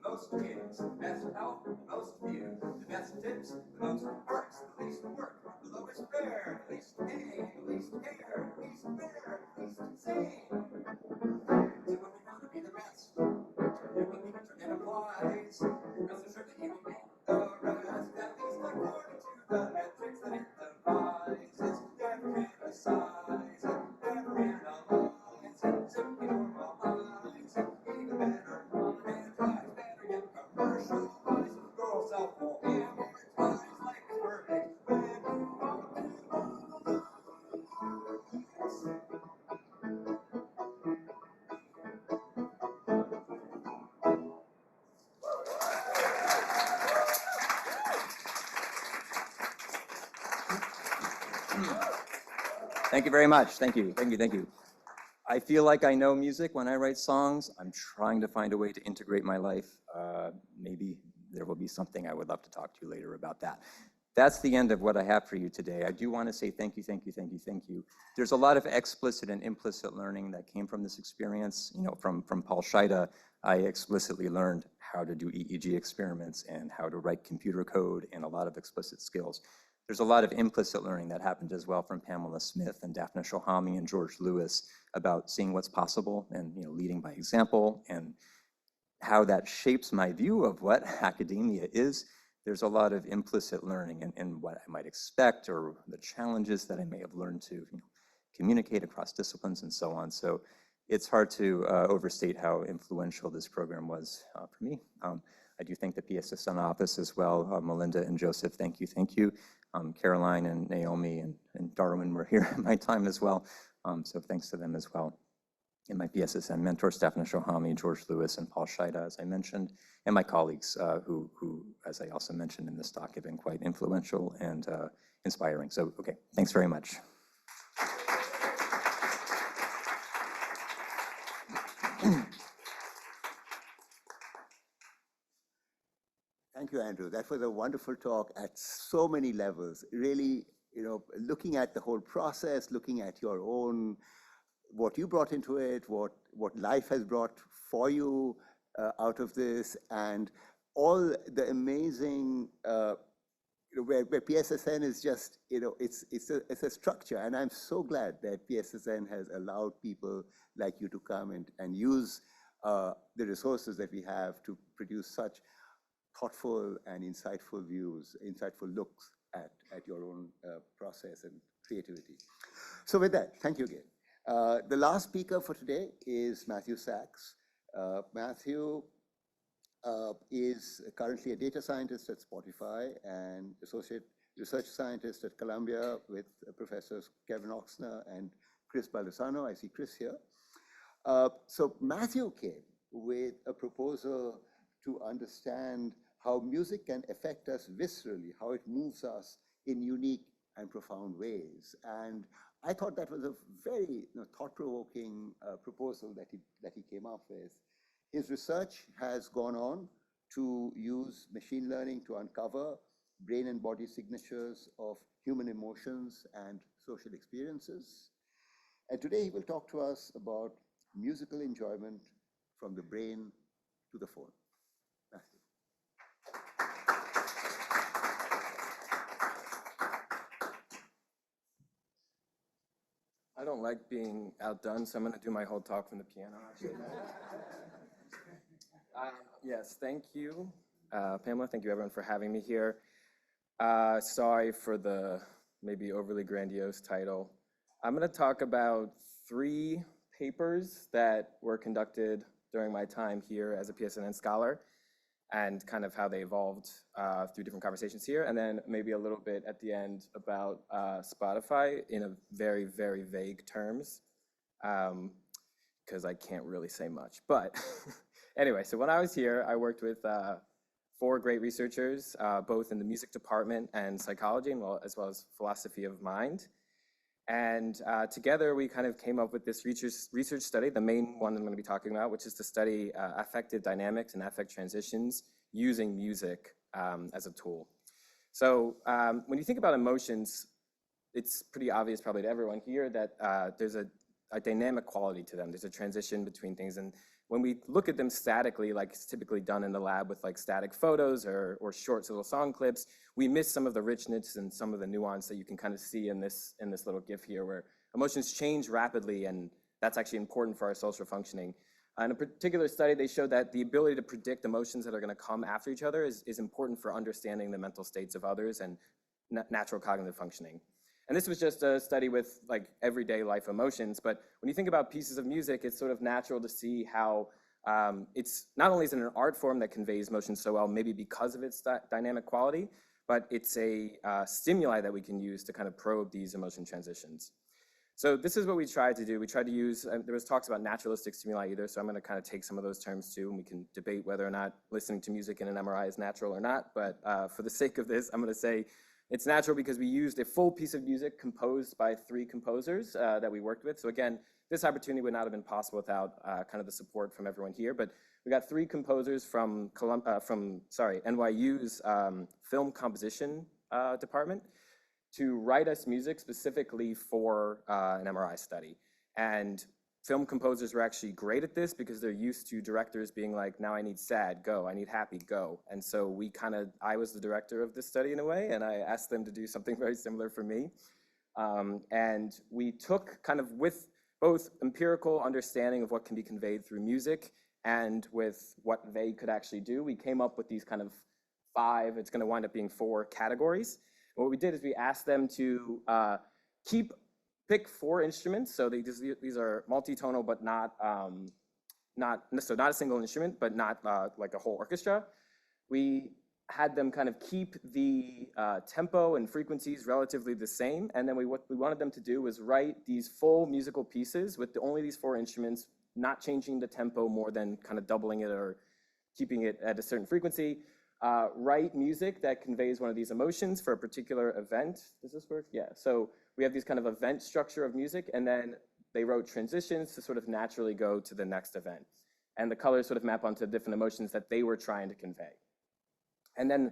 the most kids, best health, the most view, the best tips, the most perks, the least work, the lowest fare, the least pay, the least care, the least fair, the least insane. So when we want to be the best, you will need to enterprise. Rest assured that you will make the rest, at least according to the metrics that it devises. Never criticize, never analyze, simply normalize. Even better, monetize, better yet commercialize. Grow self will amortize. Life is perfect when you optimize. Thank you very much. Thank you. Thank you. Thank you. I feel like I know music when I write songs. I'm trying to find a way to integrate my life. Maybe there will be something I would love to talk to you later about that. That's the end of what I have for you today. I do want to say thank you, thank you, thank you, thank you. There's a lot of explicit and implicit learning that came from this experience. You know, from Paul Scheida, I explicitly learned how to do EEG experiments and how to write computer code and a lot of explicit skills. There's a lot of implicit learning that happened as well from Pamela Smith and Daphne Shohami and George Lewis about seeing what's possible and, you know, leading by example and how that shapes my view of what academia is. There's a lot of implicit learning in what I might expect or the challenges that I may have learned to, you know, communicate across disciplines and so on. So it's hard to overstate how influential this program was for me. I do thank the PSSN office as well. Melinda and Joseph, thank you, thank you. Caroline and Naomi and Darwin were here at my time as well. So thanks to them as well. And my PSSN mentors, Daphne Shohami, George Lewis, and Paul Scheida, as I mentioned, and my colleagues who, as I also mentioned in this talk, have been quite influential and inspiring. So, okay, thanks very much. Thank you, Andrew. That was a wonderful talk at so many levels. Really, you know, looking at the whole process, looking at your own, what you brought into it, what life has brought for you out of this, and all the amazing, where PSSN is just, you know, it's a structure. And I'm so glad that PSSN has allowed people like you to come and use the resources that we have to produce such thoughtful and insightful views, insightful looks at your own process and creativity. So with that, thank you again. The last speaker for today is Matthew Sachs. Matthew is currently a data scientist at Spotify and associate research scientist at Columbia with Professors Kevin Oxner and Chris Baldessano. I see Chris here. So Matthew came with a proposal to understand how music can affect us viscerally, how it moves us in unique and profound ways. And I thought that was a very thought-provoking proposal that he came up with. His research has gone on to use machine learning to uncover brain and body signatures of human emotions and social experiences. And today he will talk to us about musical enjoyment from the brain to the phone. Matthew. I don't like being outdone, so I'm going to do my whole talk from the piano, actually. Yes, thank you, Pamela. Thank you, everyone, for having me here. Sorry for the maybe overly grandiose title. I'm going to talk about 3 papers that were conducted during my time here as a PSNN scholar and kind of how they evolved through different conversations here, and then maybe a little bit at the end about Spotify in a very, very vague terms, because I can't really say much. But anyway, so when I was here, I worked with 4 great researchers, both in the music department and psychology, and as well as philosophy of mind. And together, we kind of came up with this research study, the main one I'm going to be talking about, which is to study affective dynamics and affect transitions using music as a tool. So when you think about emotions, it's pretty obvious probably to everyone here that there's a dynamic quality to them. There's a transition between things. And when we look at them statically, like it's typically done in the lab with like static photos or short little song clips, we miss some of the richness and some of the nuance that you can kind of see in this little GIF here, where emotions change rapidly, and that's actually important for our social functioning. In a particular study, they showed that the ability to predict emotions that are going to come after each other is important for understanding the mental states of others and natural cognitive functioning. And this was just a study with like everyday life emotions, but when you think about pieces of music, it's sort of natural to see how it's not only is it an art form that conveys emotion so well, maybe because of its dynamic quality, but it's a stimuli that we can use to kind of probe these emotion transitions. So this is what we tried to do. We tried to use, there was talks about naturalistic stimuli either, so I'm going to kind of take some of those terms too, and we can debate whether or not listening to music in an MRI is natural or not, but for the sake of this, I'm going to say it's natural because we used a full piece of music composed by 3 composers that we worked with. So again, this opportunity would not have been possible without kind of the support from everyone here, but we got 3 composers from NYU's film composition department to write us music specifically for an MRI study. And film composers were actually great at this because they're used to directors being like, now I need sad, go, I need happy, go. And so I was the director of this study in a way, and I asked them to do something very similar for me. And we took kind of with both empirical understanding of what can be conveyed through music and with what they could actually do, we came up with these kind of 5, it's gonna wind up being 4 categories. What we did is we asked them to pick 4 instruments. So these are multitonal, but not a single instrument, but not like a whole orchestra. We had them kind of keep the tempo and frequencies relatively the same. And then what we wanted them to do was write these full musical pieces with only these 4 instruments, not changing the tempo more than kind of doubling it or keeping it at a certain frequency. Write music that conveys one of these emotions for a particular event. Does this work? Yeah. So we have these kind of event structure of music, and then they wrote transitions to sort of naturally go to the next event. And the colors sort of map onto different emotions that they were trying to convey. And then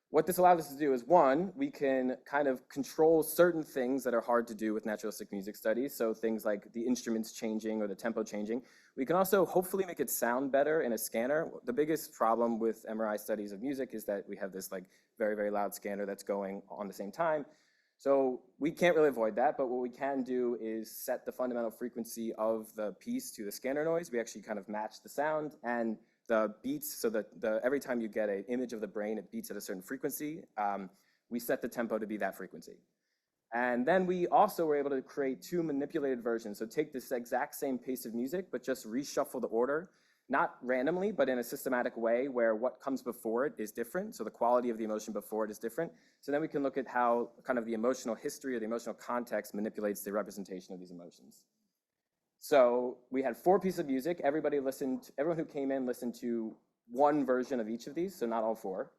what this allowed us to do is, 1, we can kind of control certain things that are hard to do with naturalistic music studies. So things like the instruments changing or the tempo changing. We can also hopefully make it sound better in a scanner. The biggest problem with MRI studies of music is that we have this like very, very loud scanner that's going on the same time. So we can't really avoid that, but what we can do is set the fundamental frequency of the piece to the scanner noise. We actually kind of match the sound and the beats, so that every time you get an image of the brain, it beats at a certain frequency. We set the tempo to be that frequency. And then we also were able to create 2 manipulated versions. So take this exact same piece of music, but just reshuffle the order, not randomly, but in a systematic way where what comes before it is different. So the quality of the emotion before it is different. So then we can look at how kind of the emotional history or the emotional context manipulates the representation of these emotions. So we had 4 pieces of music. Everyone who came in listened to 1 version of each of these, so not all 4.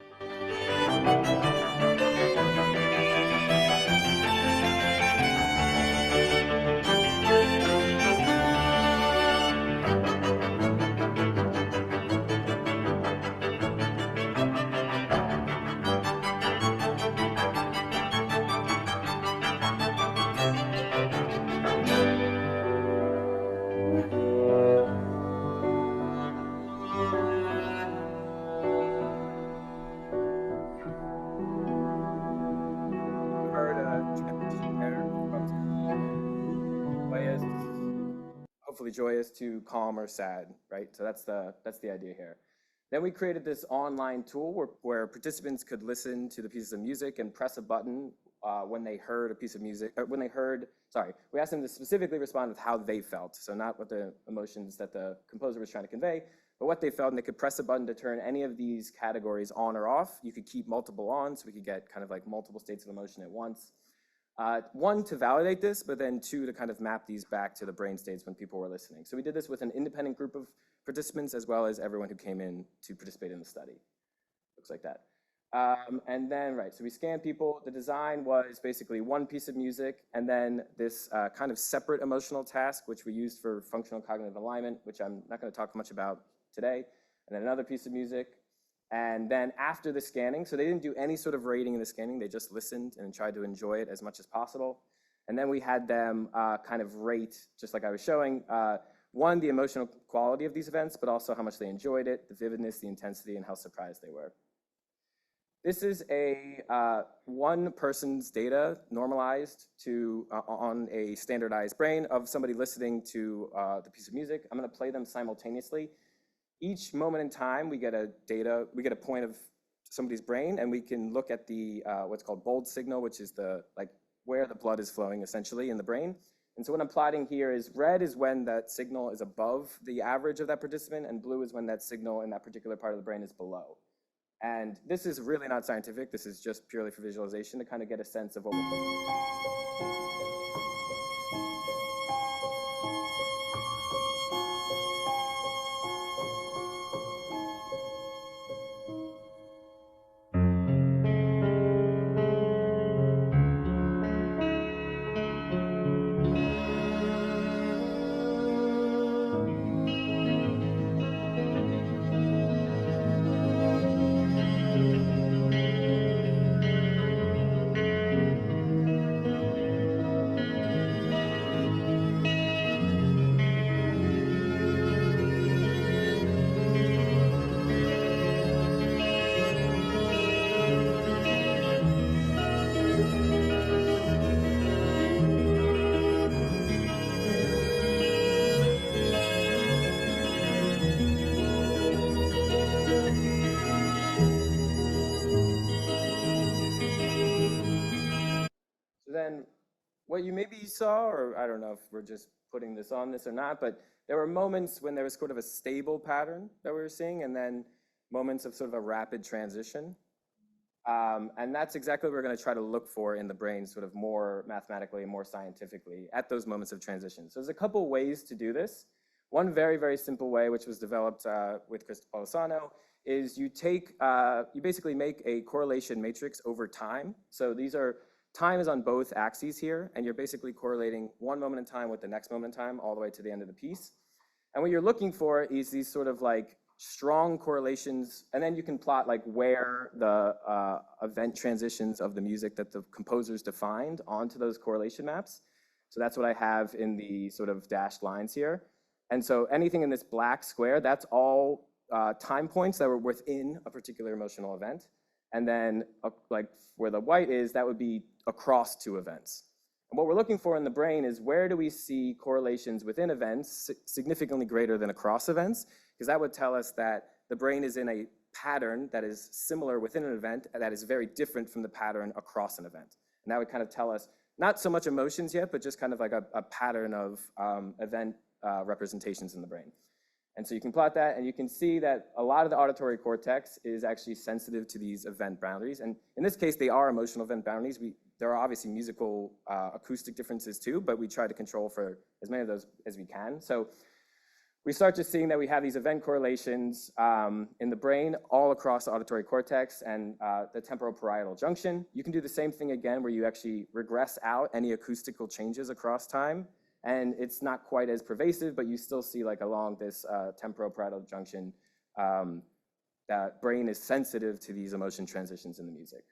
Hopefully joyous to calm or sad, right? So that's the idea here. Then we created this online tool where participants could listen to the pieces of music and press a button when they heard a piece of music, or we asked them to specifically respond with how they felt. So not what the emotions that the composer was trying to convey, but what they felt, and they could press a button to turn any of these categories on or off. You could keep multiple on, so we could get kind of like multiple states of emotion at once. 1, to validate this, but then 2, to kind of map these back to the brain states when people were listening. So we did this with an independent group of participants as well as everyone who came in to participate in the study. Looks like that. And then, so we scanned people. The design was basically 1 piece of music and then this kind of separate emotional task, which we used for functional cognitive alignment, which I'm not going to talk much about today, and then another piece of music. And then after the scanning, so they didn't do any sort of rating in the scanning, they just listened and tried to enjoy it as much as possible. And then we had them kind of rate, just like I was showing, one, the emotional quality of these events, but also how much they enjoyed it, the vividness, the intensity, and how surprised they were. This is a one person's data normalized to on a standardized brain of somebody listening to the piece of music. I'm going to play them simultaneously. Each moment in time, we get a point of somebody's brain, and we can look at the what's called bold signal, which is the where the blood is flowing essentially in the brain. And so what I'm plotting here is red is when that signal is above the average of that participant, and blue is when that signal in that particular part of the brain is below. And this is really not scientific. This is just purely for visualization to kind of get a sense of what we're thinking. Then what you maybe saw, or I don't know if we're just putting this on this or not, but there were moments when there was sort of a stable pattern that we were seeing, and then moments of sort of a rapid transition. And that's exactly what we're going to try to look for in the brain, sort of more mathematically and more scientifically at those moments of transition. So there's a couple ways to do this. One very, very simple way, which was developed with Cristofalo, is you basically make a correlation matrix over time. So time is on both axes here, and you're basically correlating one moment in time with the next moment in time all the way to the end of the piece. And what you're looking for is these sort of strong correlations, and then you can plot where the event transitions of the music that the composers defined onto those correlation maps. So that's what I have in the sort of dashed lines here. And so anything in this black square, that's all time points that were within a particular emotional event. And then where the white is, that would be across two events. And what we're looking for in the brain is where do we see correlations within events significantly greater than across events? Because that would tell us that the brain is in a pattern that is similar within an event that is very different from the pattern across an event. And that would kind of tell us not so much emotions yet, but just kind of a pattern of event representations in the brain. And so you can plot that, and you can see that a lot of the auditory cortex is actually sensitive to these event boundaries. And in this case, they are emotional event boundaries. There are obviously musical acoustic differences too, but we try to control for as many of those as we can. So we start just seeing that we have these event correlations in the brain all across the auditory cortex and the temporoparietal junction. You can do the same thing again where you actually regress out any acoustical changes across time. And it's not quite as pervasive, but you still see along this temporoparietal junction, that brain is sensitive to these emotion transitions in the music.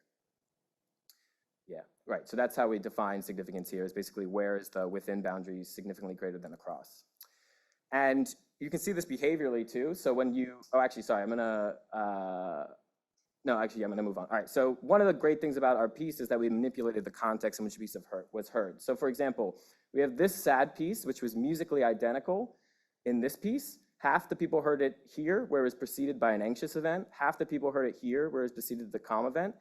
Yeah, right, so that's how we define significance here, is basically where is the within boundaries significantly greater than across. And you can see this behaviorally too. So when you, I'm gonna move on. All right, so one of the great things about our piece is that we manipulated the context in which the piece was heard. So for example, we have this sad piece, which was musically identical in this piece. Half the people heard it here, where it was preceded by an anxious event. Half the people heard it here, where it was preceded the calm event.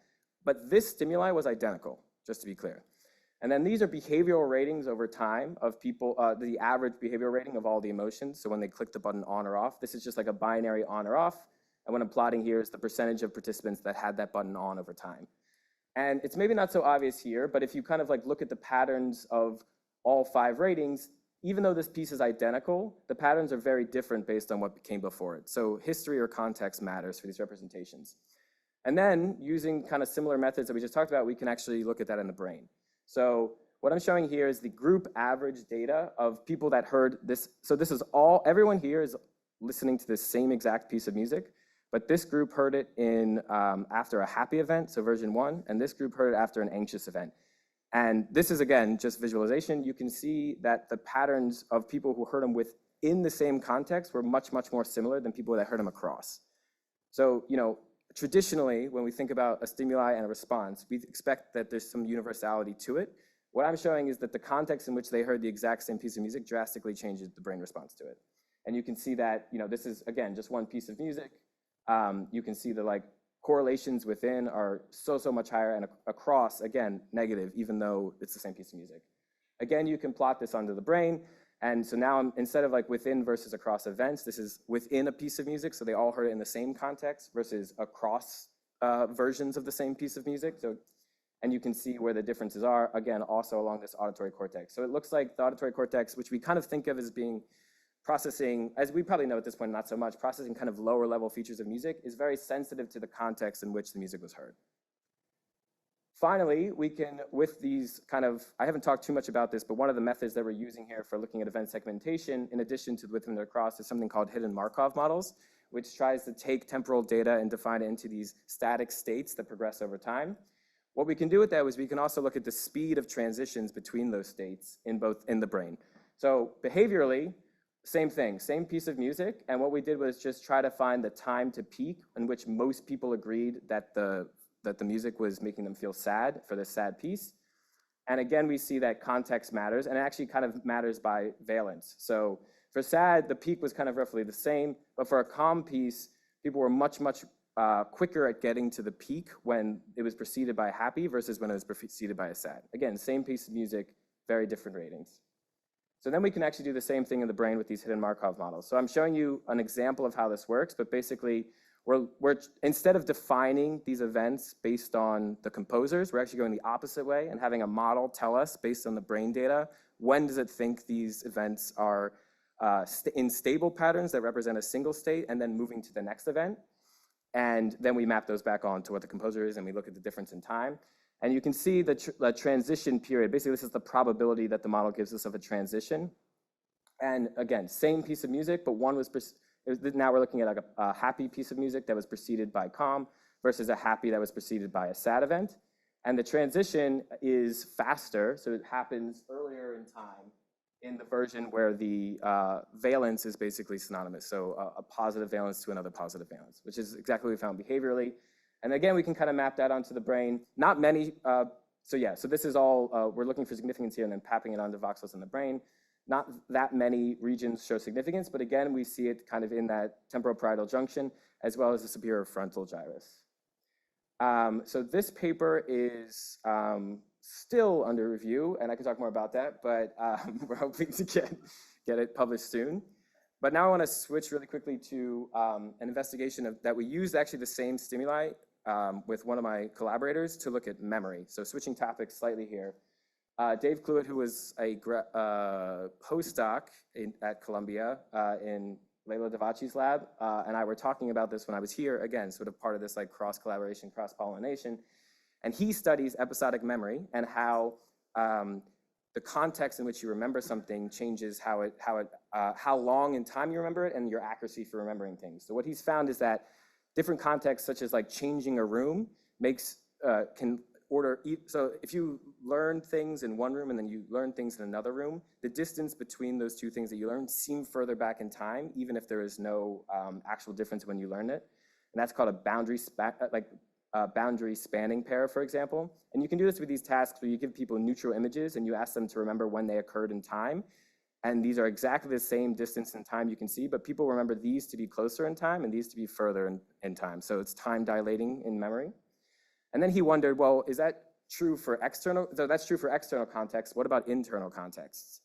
But this stimuli was identical, just to be clear. And then these are behavioral ratings over time of people, the average behavioral rating of all the emotions. So when they click the button on or off, this is just like a binary on or off. And what I'm plotting here is the percentage of participants that had that button on over time. And it's maybe not so obvious here, but if you kind of look at the patterns of all 5 ratings, even though this piece is identical, the patterns are very different based on what came before it. So history or context matters for these representations. And then using kind of similar methods that we just talked about, we can actually look at that in the brain. So what I'm showing here is the group average data of people that heard this. So this is everyone here is listening to this same exact piece of music, but this group heard it in after a happy event, so version 1, and this group heard it after an anxious event. And this is, again, just visualization. You can see that the patterns of people who heard them in the same context were much, much more similar than people that heard them across. So, traditionally, when we think about a stimuli and a response, we expect that there's some universality to it. What I'm showing is that the context in which they heard the exact same piece of music drastically changes the brain response to it. And you can see that, this is, again, just one piece of music. You can see the correlations within are so much higher, and across, again, negative, even though it's the same piece of music. Again, you can plot this onto the brain. And so now instead of within versus across events, this is within a piece of music. So they all heard it in the same context versus across versions of the same piece of music. So, and you can see where the differences are, again, also along this auditory cortex. So it looks like the auditory cortex, which we kind of think of as being processing, as we probably know at this point, not so much, processing kind of lower level features of music, is very sensitive to the context in which the music was heard. Finally, we can, with these kind of, I haven't talked too much about this, but one of the methods that we're using here for looking at event segmentation, in addition to within and across, is something called hidden Markov models, which tries to take temporal data and define it into these static states that progress over time. What we can do with that is we can also look at the speed of transitions between those states in the brain. So behaviorally, same thing, same piece of music. And what we did was just try to find the time to peak in which most people agreed that the music was making them feel sad for this sad piece. And again, we see that context matters, and it actually kind of matters by valence. So for sad, the peak was kind of roughly the same, but for a calm piece, people were much quicker at getting to the peak when it was preceded by a happy versus when it was preceded by a sad. Again, same piece of music, very different ratings. So then we can actually do the same thing in the brain with these hidden Markov models. So I'm showing you an example of how this works, but basically, we're instead of defining these events based on the composers, we're actually going the opposite way and having a model tell us, based on the brain data, when does it think these events are in stable patterns that represent a single state, and then moving to the next event. And then we map those back on to what the composer is, and we look at the difference in time. And you can see the transition period. Basically, this is the probability that the model gives us of a transition. And again, same piece of music, but one was, now we're looking at a happy piece of music that was preceded by calm versus a happy that was preceded by a sad event. And the transition is faster, so it happens earlier in time in the version where the valence is basically synonymous. So a positive valence to another positive valence, which is exactly what we found behaviorally. And again, we can kind of map that onto the brain. Not many, so this is all, we're looking for significance here and then mapping it onto voxels in the brain. Not that many regions show significance, but again, we see it kind of in that temporal-parietal junction, as well as the superior frontal gyrus. So this paper is still under review, and I can talk more about that, but we're hoping to get it published soon. But now I want to switch really quickly to an investigation that we used actually the same stimuli with one of my collaborators to look at memory. So switching topics slightly here. Dave Cluett, who was a postdoc at Columbia in Leila Davachi's lab, and I were talking about this when I was here, again, sort of part of this cross-collaboration, cross-pollination. And he studies episodic memory and how the context in which you remember something changes how long in time you remember it and your accuracy for remembering things. So what he's found is that different contexts, such as changing a room, can order. So if you learn things in one room and then you learn things in another room, the distance between those two things that you learn seem further back in time, even if there is no actual difference when you learn it. And that's called a boundary spanning pair, for example. And you can do this with these tasks where you give people neutral images and you ask them to remember when they occurred in time. And these are exactly the same distance in time you can see, but people remember these to be closer in time and these to be further in time. So it's time dilating in memory. And then he wondered, well, is that true for external? So that's true for external contexts. What about internal contexts?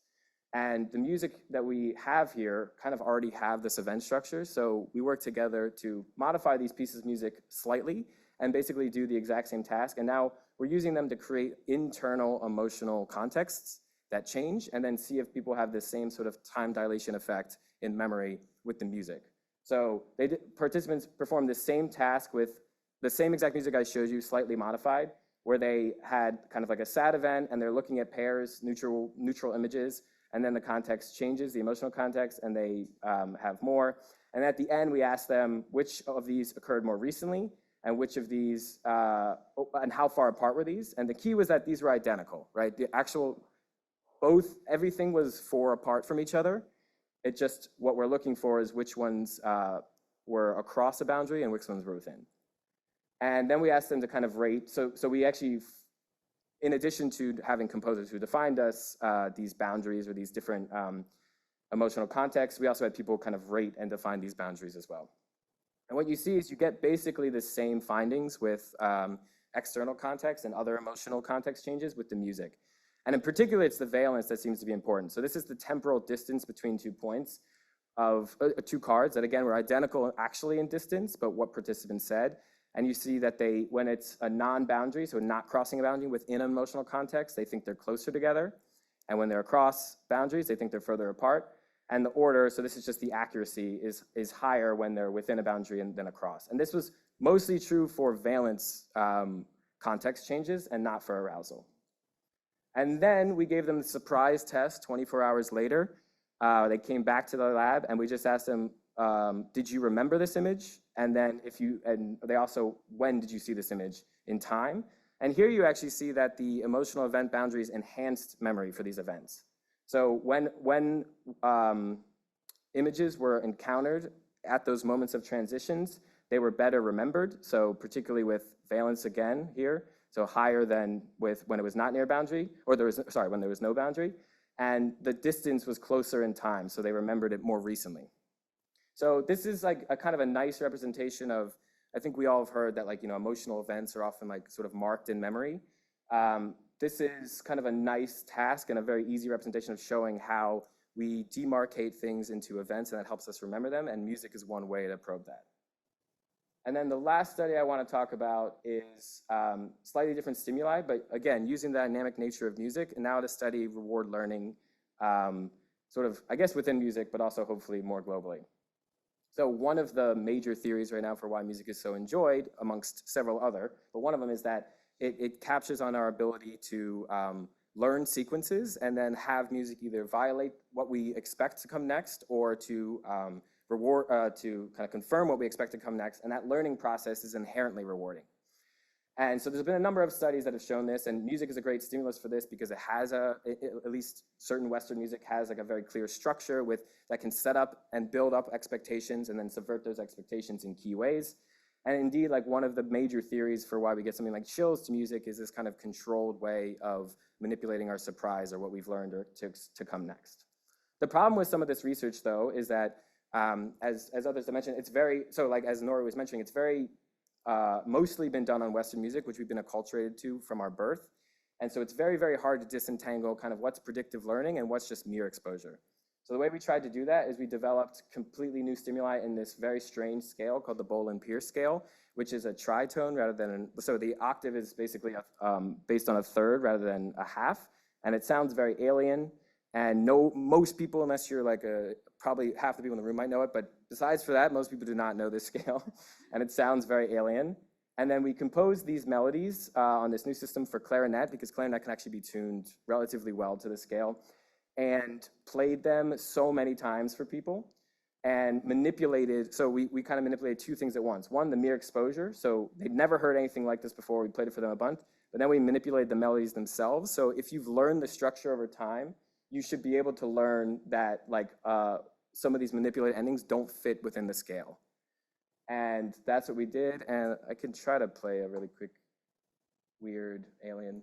And the music that we have here kind of already have this event structure. So we work together to modify these pieces of music slightly and basically do the exact same task. And now we're using them to create internal emotional contexts that change and then see if people have the same sort of time dilation effect in memory with the music. So participants performed the same task with the same exact music I showed you, slightly modified, where they had kind of like a sad event and they're looking at pairs, neutral images, and then the context changes, the emotional context, and they have more. And at the end, we ask them which of these occurred more recently and which of these, and how far apart were these? And the key was that these were identical, right? Everything was 4 apart from each other. It just, what we're looking for is which ones were across a boundary and which ones were within. And then we asked them to kind of rate. So we actually, in addition to having composers who defined us these boundaries or these different emotional contexts, we also had people kind of rate and define these boundaries as well. And what you see is you get basically the same findings with external context and other emotional context changes with the music. And in particular, it's the valence that seems to be important. So this is the temporal distance between 2 points of 2 cards that, again, were identical actually in distance, but what participants said. And you see that they, when it's a non-boundary, so not crossing a boundary within an emotional context, they think they're closer together. And when they're across boundaries, they think they're further apart. And the order, so this is just the accuracy, is higher when they're within a boundary and then across. And this was mostly true for valence context changes and not for arousal. And then we gave them the surprise test 24 hours later. They came back to the lab and we just asked them, did you remember this image? And then and they also, when did you see this image in time? And here you actually see that the emotional event boundaries enhanced memory for these events. So when images were encountered at those moments of transitions, they were better remembered. So particularly with valence again here, so higher than with when it was not near boundary, or when there was no boundary. And the distance was closer in time, so they remembered it more recently. So this is like a kind of a nice representation of, I think we all have heard that, like, emotional events are often like sort of marked in memory. This is kind of a nice task and a very easy representation of showing how we demarcate things into events, and that helps us remember them, and music is one way to probe that. And then the last study I want to talk about is slightly different stimuli, but again, using the dynamic nature of music, and now to study reward learning, sort of, I guess, within music, but also hopefully more globally. So one of the major theories right now for why music is so enjoyed, amongst several other, but one of them is that it captures on our ability to learn sequences and then have music either violate what we expect to come next or to to kind of confirm what we expect to come next, and that learning process is inherently rewarding. And so there's been a number of studies that have shown this, and music is a great stimulus for this because it has at least certain Western music has like a very clear structure that can set up and build up expectations and then subvert those expectations in key ways. And indeed, like, one of the major theories for why we get something like chills to music is this kind of controlled way of manipulating our surprise or what we've learned to come next. The problem with some of this research, though, is that as others have mentioned, it's very, so like as Nori was mentioning, it's very mostly been done on Western music, which we've been acculturated to from our birth. And so it's very, very hard to disentangle kind of what's predictive learning and what's just mere exposure. So the way we tried to do that is we developed completely new stimuli in this very strange scale called the Bolin-Pierce scale, which is a tritone rather than, so the octave is basically based on a third rather than a half. And it sounds very alien. And most people, unless you're like probably half the people in the room might know it, but besides for that, most people do not know this scale. And it sounds very alien. And then we composed these melodies on this new system for clarinet, because clarinet can actually be tuned relatively well to the scale, and played them so many times for people and manipulated. So we kind of manipulated 2 things at once. One, the mere exposure. So they'd never heard anything like this before. We played it for them a bunch. But then we manipulated the melodies themselves. So if you've learned the structure over time, you should be able to learn that, like, some of these manipulated endings don't fit within the scale. And that's what we did. And I can try to play a really quick, weird alien.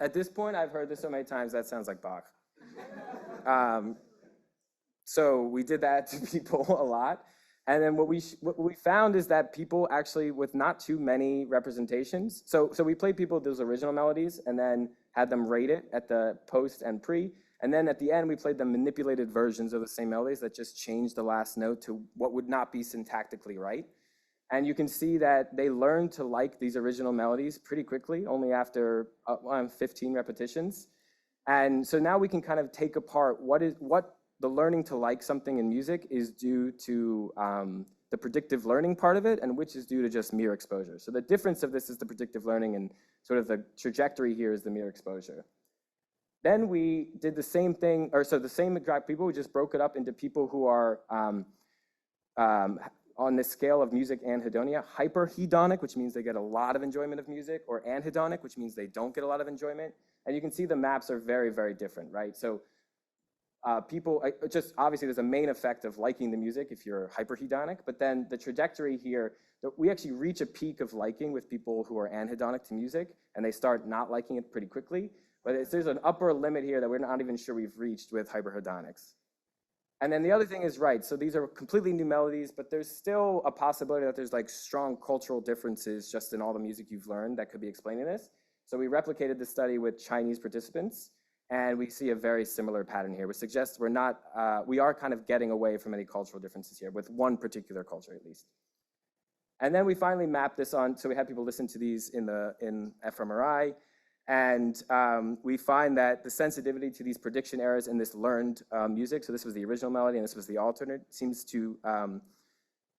At this point, I've heard this so many times, that sounds like Bach. So we did that to people a lot. And then what we found is that people actually, with not too many representations, so we played people those original melodies and then had them rate it at the post and pre. And then at the end, we played them manipulated versions of the same melodies that just changed the last note to what would not be syntactically right. And you can see that they learned to like these original melodies pretty quickly, only after 15 repetitions. And so now we can kind of take apart what the learning to like something in music is due to the predictive learning part of it and which is due to just mere exposure. So the difference of this is the predictive learning, and sort of the trajectory here is the mere exposure. Then we did the same thing, or so the same exact people, we just broke it up into people who are on this scale of music anhedonia, hyperhedonic, which means they get a lot of enjoyment of music, or anhedonic, which means they don't get a lot of enjoyment. And you can see the maps are very, very different, right? So people, just obviously there's a main effect of liking the music if you're hyperhedonic, but then the trajectory here, we actually reach a peak of liking with people who are anhedonic to music, and they start not liking it pretty quickly. But there's an upper limit here that we're not even sure we've reached with hyperhedonics. And then the other thing is, right, so these are completely new melodies, but there's still a possibility that there's like strong cultural differences just in all the music you've learned that could be explaining this. So we replicated the study with Chinese participants, and we see a very similar pattern here, which suggests we are kind of getting away from any cultural differences here with one particular culture at least. And then we finally mapped this on, so we had people listen to these in fMRI, and we find that the sensitivity to these prediction errors in this learned music, so this was the original melody and this was the alternate, seems to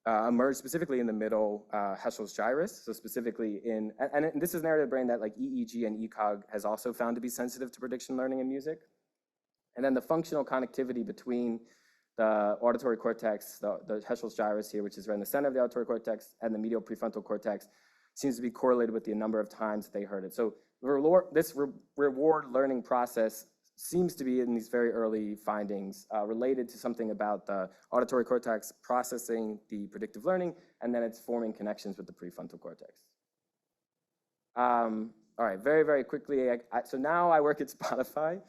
emerge specifically in the middle Heschel's gyrus, so specifically and this is an area of the brain that like EEG and ECOG has also found to be sensitive to prediction learning in music. And then the functional connectivity between the auditory cortex, the Heschel's gyrus here, which is right in the center of the auditory cortex, and the medial prefrontal cortex seems to be correlated with the number of times they heard it. So this reward learning process seems to be in these very early findings related to something about the auditory cortex processing the predictive learning, and then it's forming connections with the prefrontal cortex. All right, very, very quickly. So now I work at Spotify,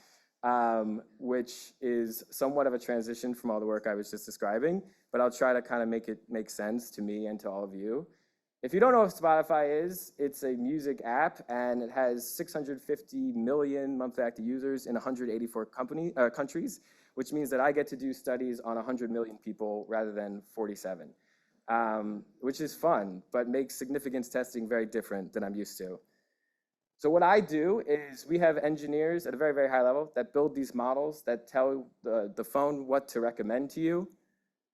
which is somewhat of a transition from all the work I was just describing, but I'll try to kind of make it make sense to me and to all of you. If you don't know what Spotify is, it's a music app, and it has 650 million monthly active users in 184 countries, which means that I get to do studies on 100 million people rather than 47, which is fun, but makes significance testing very different than I'm used to. So what I do is we have engineers at a very, very high level that build these models that tell the phone what to recommend to you,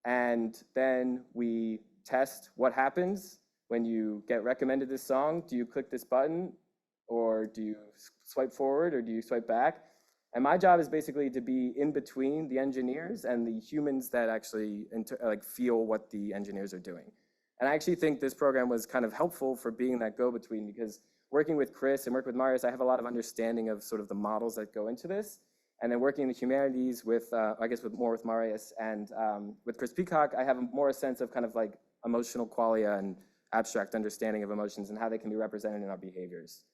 and then we test what happens when you get recommended this song. Do you click this button, or do you swipe forward, or do you swipe back? And my job is basically to be in between the engineers and the humans that actually feel what the engineers are doing. And I actually think this program was kind of helpful for being that go-between, because working with Chris and working with Marius, I have a lot of understanding of sort of the models that go into this. And then working in the humanities with, more with Marius and with Chris Peacock, I have more a sense of kind of like emotional qualia and abstract understanding of emotions and how they can be represented in our behaviors.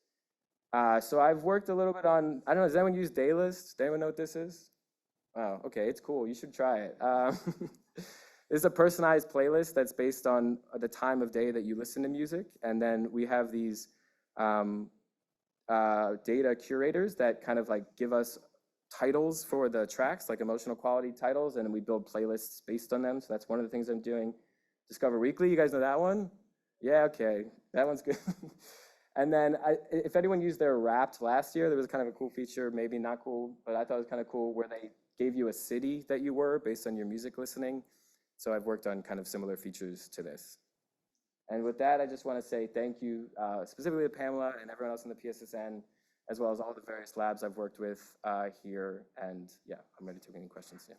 So I've worked a little bit on, I don't know, does anyone use Daylist? Does anyone know what this is? Oh, okay, it's cool, you should try it. This is a personalized playlist that's based on the time of day that you listen to music, and then we have these data curators that kind of like give us titles for the tracks, like emotional quality titles, and then we build playlists based on them, so that's one of the things I'm doing. Discover Weekly, you guys know that one? Yeah, okay, that one's good. And then if anyone used their Wrapped last year, there was kind of a cool feature, maybe not cool, but I thought it was kind of cool, where they gave you a city that you were based on your music listening. So I've worked on kind of similar features to this. And with that, I just want to say thank you specifically to Pamela and everyone else in the PSSN, as well as all the various labs I've worked with here. And yeah, I'm ready to take any questions. Yeah.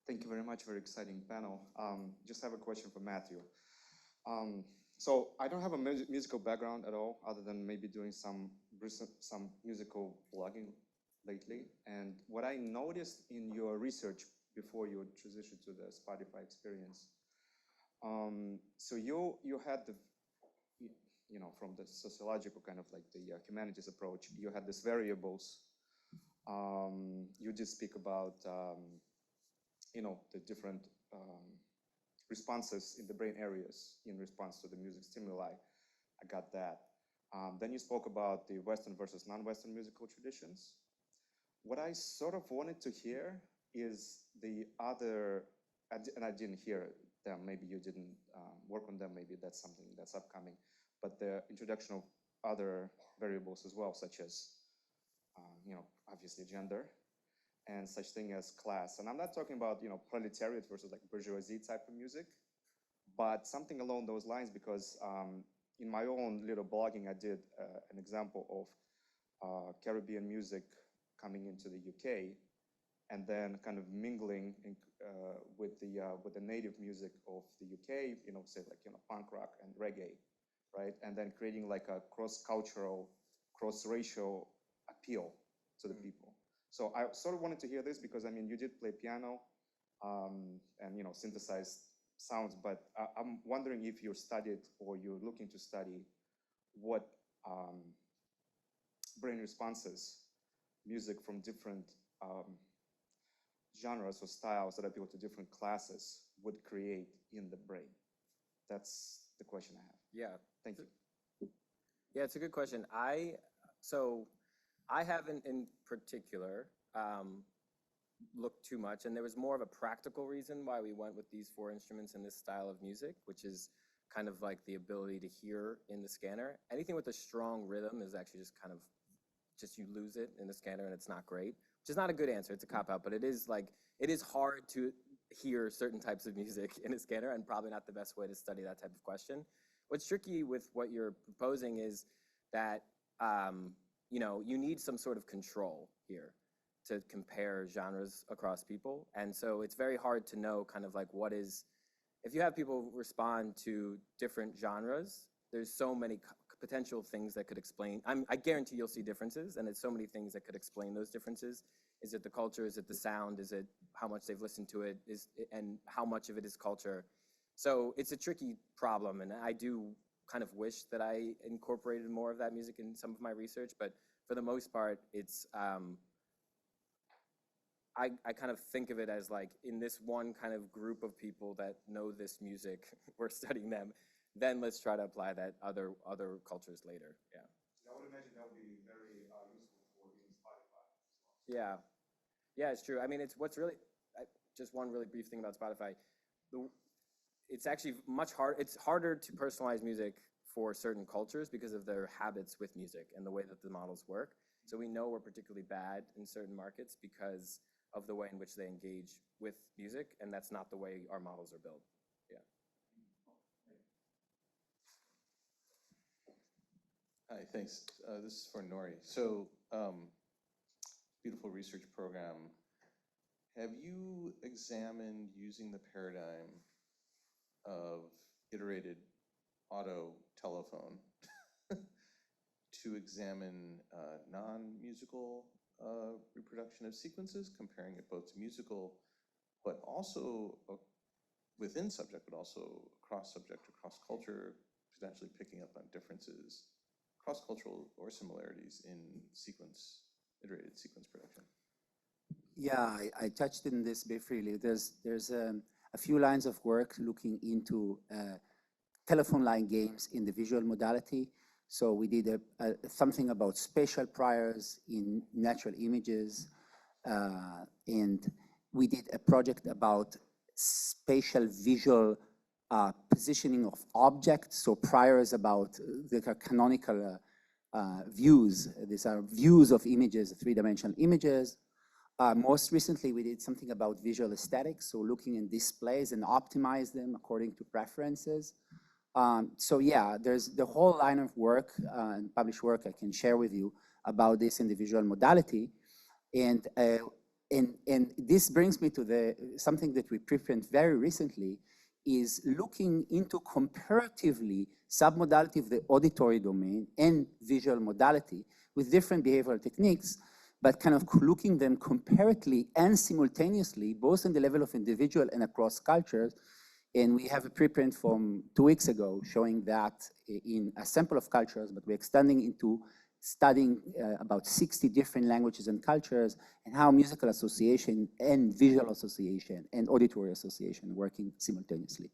Thank you very much. Very exciting panel. Just have a question for Matthew. So I don't have a musical background at all, other than maybe doing some musical blogging lately. And what I noticed in your research before you transitioned to the Spotify experience, so you had the, from the sociological kind of like the humanities approach, you had these variables. You did speak about the different responses in the brain areas in response to the music stimuli. I got that. Then you spoke about the Western versus non-Western musical traditions. What I sort of wanted to hear is the other, and I didn't hear them, maybe you didn't work on them, maybe that's something that's upcoming, but the introduction of other variables as well, such as, obviously gender and such thing as class. And I'm not talking about, proletariat versus like bourgeoisie type of music, but something along those lines, because in my own little blogging, I did an example of Caribbean music coming into the UK and then kind of mingling with the native music of the UK, say like, punk rock and reggae, right? And then creating like a cross-cultural, cross-racial appeal to the people. So I sort of wanted to hear this because, I mean, you did play piano and, synthesized sounds, but I'm wondering if you studied or you're looking to study what brain responses music from different genres or styles that appeal to different classes would create in the brain. That's the question I have. Yeah. Thank you. Yeah, it's a good question. I haven't in particular looked too much, and there was more of a practical reason why we went with these 4 instruments and this style of music, which is kind of like the ability to hear in the scanner. Anything with a strong rhythm is actually just you lose it in the scanner and it's not great, which is not a good answer. It's a cop-out, but it is hard to hear certain types of music in a scanner, and probably not the best way to study that type of question. What's tricky with what you're proposing is that you need some sort of control here to compare genres across people. And so it's very hard to know kind of like if you have people respond to different genres, there's so many potential things that could explain. I guarantee you'll see differences, and it's so many things that could explain those differences. Is it the culture? Is it the sound? Is it how much they've listened to it? And how much of it is culture? So it's a tricky problem, and I do kind of wish that I incorporated more of that music in some of my research, but for the most part, it's I kind of think of it as like in this one kind of group of people that know this music, we're studying them, then let's try to apply that other cultures later. Yeah. I would imagine that would be very useful for being Spotify. Yeah. Yeah, it's true. I mean, what's really, just one really brief thing about Spotify. It's actually it's harder to personalize music for certain cultures because of their habits with music and the way that the models work. So we know we're particularly bad in certain markets because of the way in which they engage with music, and that's not the way our models are built. Yeah. Hi, thanks. This is for Nori. So, beautiful research program. Have you examined using the paradigm of iterated auto telephone to examine non-musical reproduction of sequences, comparing it both to musical, but also within subject, but also across subject, across culture, potentially picking up on differences, cross-cultural or similarities in iterated sequence production? Yeah, I touched in this briefly. There's a few lines of work looking into telephone line games in the visual modality. So we did something about spatial priors in natural images, and we did a project about spatial visual positioning of objects. So priors about the canonical views. These are views of images, 3-dimensional images. Most recently, we did something about visual aesthetics, so looking in displays and optimize them according to preferences. So yeah, there's the whole line of work and published work I can share with you about this in the visual modality. And this brings me to something that we preprint very recently, is looking into comparatively submodality of the auditory domain and visual modality with different behavioral techniques, but kind of looking them comparatively and simultaneously, both in the level of individual and across cultures. And we have a preprint from 2 weeks ago showing that in a sample of cultures, but we're extending into studying about 60 different languages and cultures, and how musical association and visual association and auditory association working simultaneously.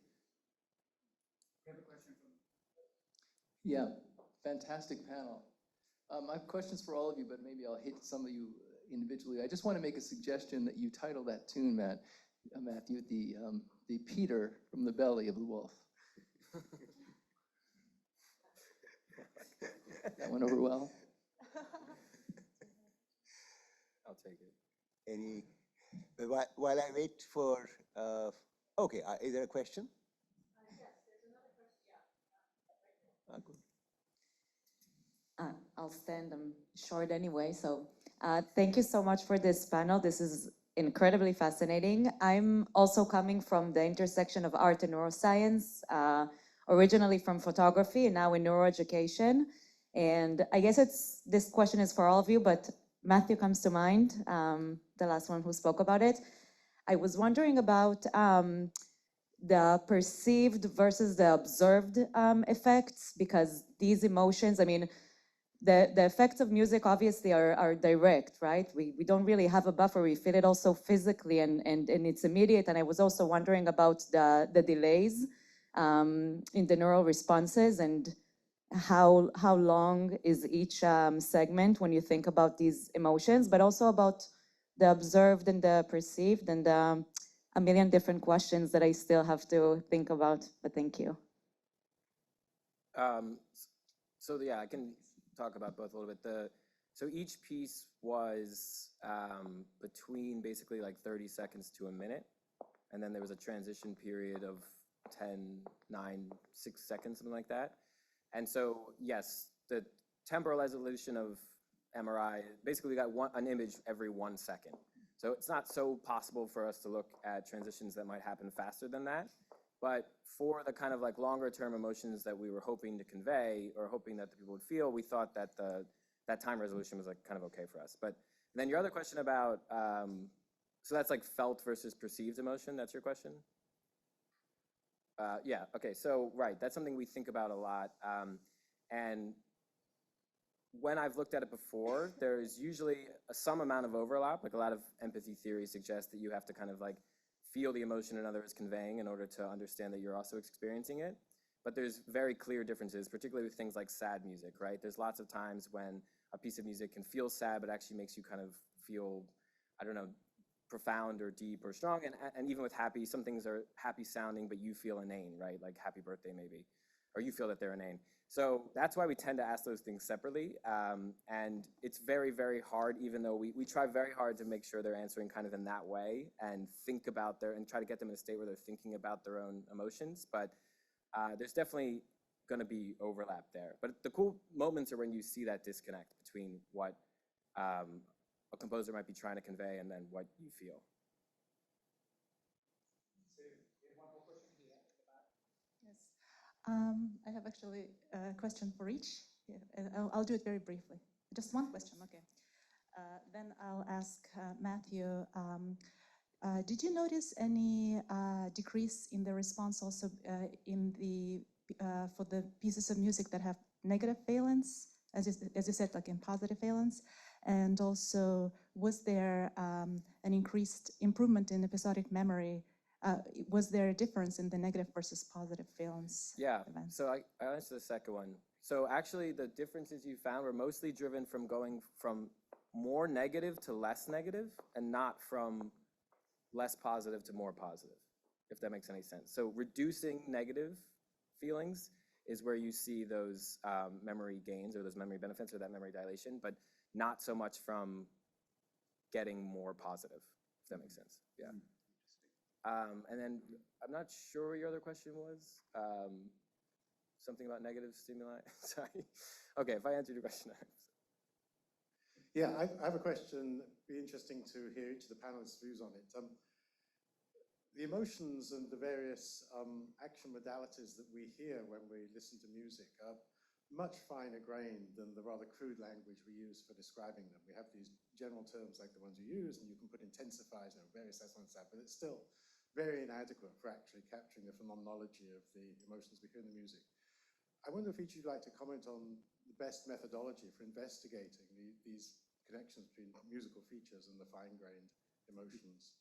We have a question from... Yeah, fantastic panel. I have questions for all of you, but maybe I'll hit some of you individually. I just want to make a suggestion that you title that tune, Matthew, the Peter from the belly of the wolf. That went over well. I'll take it. While I wait for, okay, is there a question? Yes, there's another question. Yeah. Good. I'll stand. I'm short anyway. So thank you so much for this panel. This is incredibly fascinating. I'm also coming from the intersection of art and neuroscience, originally from photography and now in neuroeducation. And I guess this question is for all of you, but Matthew comes to mind, the last one who spoke about it. I was wondering about the perceived versus the observed effects, because these emotions, I mean, the effects of music obviously are direct, right? We don't really have a buffer. We feel it also physically and it's immediate. And I was also wondering about the delays in the neural responses and how long is each segment when you think about these emotions, but also about the observed and the perceived and a million different questions that I still have to think about, but thank you. So yeah, I can talk about both a little bit. So each piece was between basically like 30 seconds to a minute. And then there was a transition period of 10, 9, 6 seconds, something like that. And so, yes, the temporal resolution of MRI, basically we got an image every 1 second. So it's not so possible for us to look at transitions that might happen faster than that. But for the kind of like longer term emotions that we were hoping to convey or hoping that the people would feel, we thought that that time resolution was like kind of okay for us. But then your other question about, so that's like felt versus perceived emotion, that's your question? Yeah, okay, so right, that's something we think about a lot. And when I've looked at it before, there's usually some amount of overlap. Like a lot of empathy theory suggests that you have to kind of like feel the emotion another is conveying in order to understand that you're also experiencing it. But there's very clear differences, particularly with things like sad music, right? There's lots of times when a piece of music can feel sad, but actually makes you kind of feel, I don't know, profound or deep or strong. And even with happy, some things are happy sounding, but you feel inane, right? Like happy birthday maybe, or you feel that they're inane. So that's why we tend to ask those things separately. And it's very, very hard, even though we try very hard to make sure they're answering kind of in that way and think about and try to get them in a state where they're thinking about their own emotions. But there's definitely going to be overlap there. But the cool moments are when you see that disconnect between what a composer might be trying to convey and then what you feel. I have actually a question for each. Yeah, I'll do it very briefly. Just one question, okay. Then I'll ask Matthew, did you notice any decrease in the response also for the pieces of music that have negative valence, as you said, like in positive valence? And also, was there an increased improvement in episodic memory? Was there a difference in the negative versus positive valence? Yeah, events? so I'll answer the second one. So actually the differences you found were mostly driven from going from more negative to less negative and not from less positive to more positive, if that makes any sense. So reducing negative feelings is where you see those memory gains or those memory benefits or that memory dilation, but not so much from getting more positive, if that makes sense. Yeah. And then I'm not sure what your other question was. Something about negative stimuli. Sorry. Okay, if I answered your question. Yeah, I have a question. It'd be interesting to hear each of the panelists' views on it. The emotions and the various action modalities that we hear when we listen to music are much finer grained than the rather crude language we use for describing them. We have these general terms like the ones you use, and you can put intensifiers and various elements like that, but it's still very inadequate for actually capturing the phenomenology of the emotions we hear in the music. I wonder if each of you would like to comment on the best methodology for investigating these connections between musical features and the fine-grained emotions.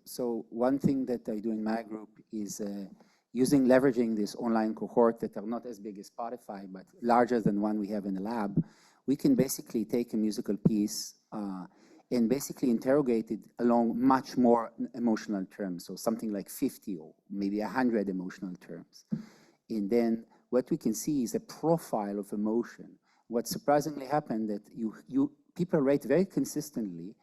So one thing that I do in my group is leveraging this online cohort that are not as big as Spotify, but larger than one we have in the lab. We can basically take a musical piece and basically interrogate it along much more emotional terms. So something like 50 or maybe 100 emotional terms. And then what we can see is a profile of emotion. What surprisingly happened that people rate very consistently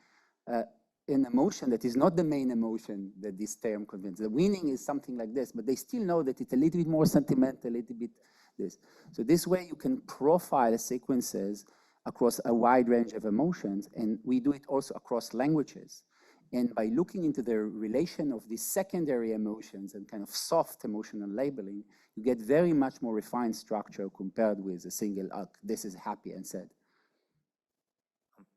an emotion that is not the main emotion that this term conveys. The winning is something like this, but they still know that it's a little bit more sentimental, a little bit this. So this way you can profile sequences across a wide range of emotions, and we do it also across languages. And by looking into the relation of these secondary emotions and kind of soft emotional labeling, you get very much more refined structure compared with a single, this is happy and sad.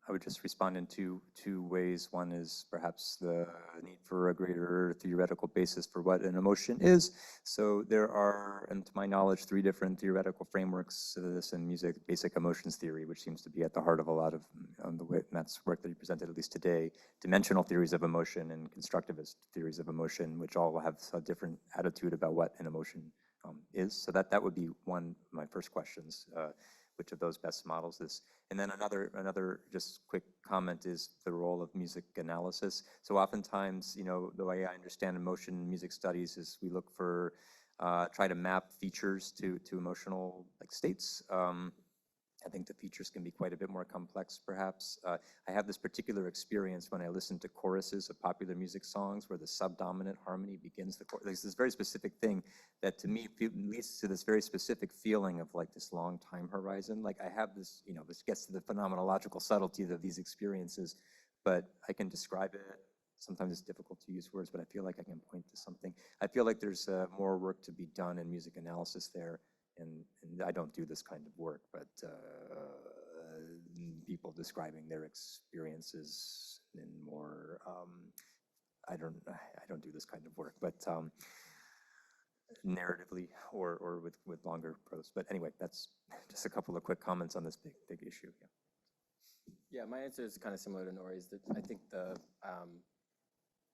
I would just respond in two ways. One is perhaps the need for a greater theoretical basis for what an emotion is. So there are, and to my knowledge, 3 different theoretical frameworks to this in music: basic emotions theory, which seems to be at the heart of a lot of the way Matt's work that he presented, at least today, dimensional theories of emotion, and constructivist theories of emotion, which all have a different attitude about what an emotion is. So that would be one of my first questions. Which of those best models this? And then another just quick comment is the role of music analysis. So oftentimes, the way I understand emotion in music studies is we look for, try to map features to emotional states. I think the features can be quite a bit more complex, perhaps. I have this particular experience when I listen to choruses of popular music songs where the subdominant harmony begins the chorus. There's this very specific thing that to me leads to this very specific feeling of this long time horizon. I have this, this gets to the phenomenological subtleties of these experiences, but I can describe it. Sometimes it's difficult to use words, but I feel like I can point to something. I feel like there's more work to be done in music analysis there. And I don't do this kind of work, but people describing their experiences in more, I don't do this kind of work, but narratively or with longer prose. But anyway, that's just a couple of quick comments on this big issue. Yeah, my answer is kind of similar to Nori's. That I think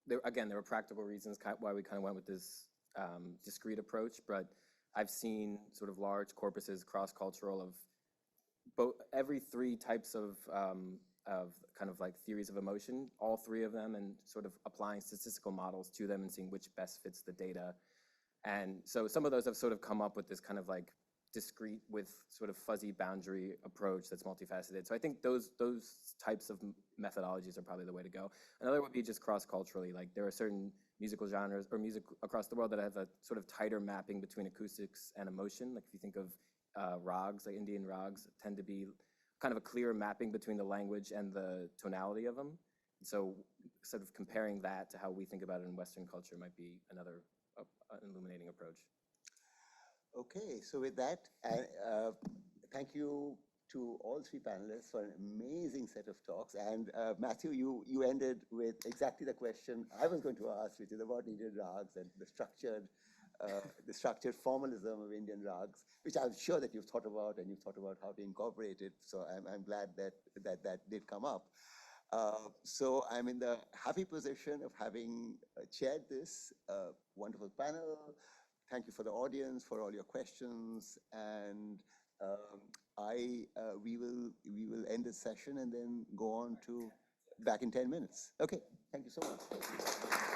there were practical reasons why we kind of went with this discrete approach, but I've seen sort of large corpuses cross-cultural of every 3 types of kind of theories of emotion, all 3 of them, and sort of applying statistical models to them and seeing which best fits the data. And so some of those have sort of come up with this kind of discrete with sort of fuzzy boundary approach that's multifaceted. So I think those types of methodologies are probably the way to go. Another would be just cross-culturally. There are certain musical genres or music across the world that have a sort of tighter mapping between acoustics and emotion. If you think of rags, Indian rags tend to be kind of a clearer mapping between the language and the tonality of them. And so sort of comparing that to how we think about it in Western culture might be another illuminating approach. Okay, so with that, thank you to all 3 panelists for an amazing set of talks. And Matthew, you ended with exactly the question I was going to ask, which is about Indian rags and the structured formalism of Indian rags, which I'm sure that you've thought about, and you've thought about how to incorporate it. So I'm glad that did come up. So I'm in the happy position of having chaired this wonderful panel. Thank you for the audience, for all your questions, and we will end this session and then go on to back in 10 minutes. Okay, thank you so much.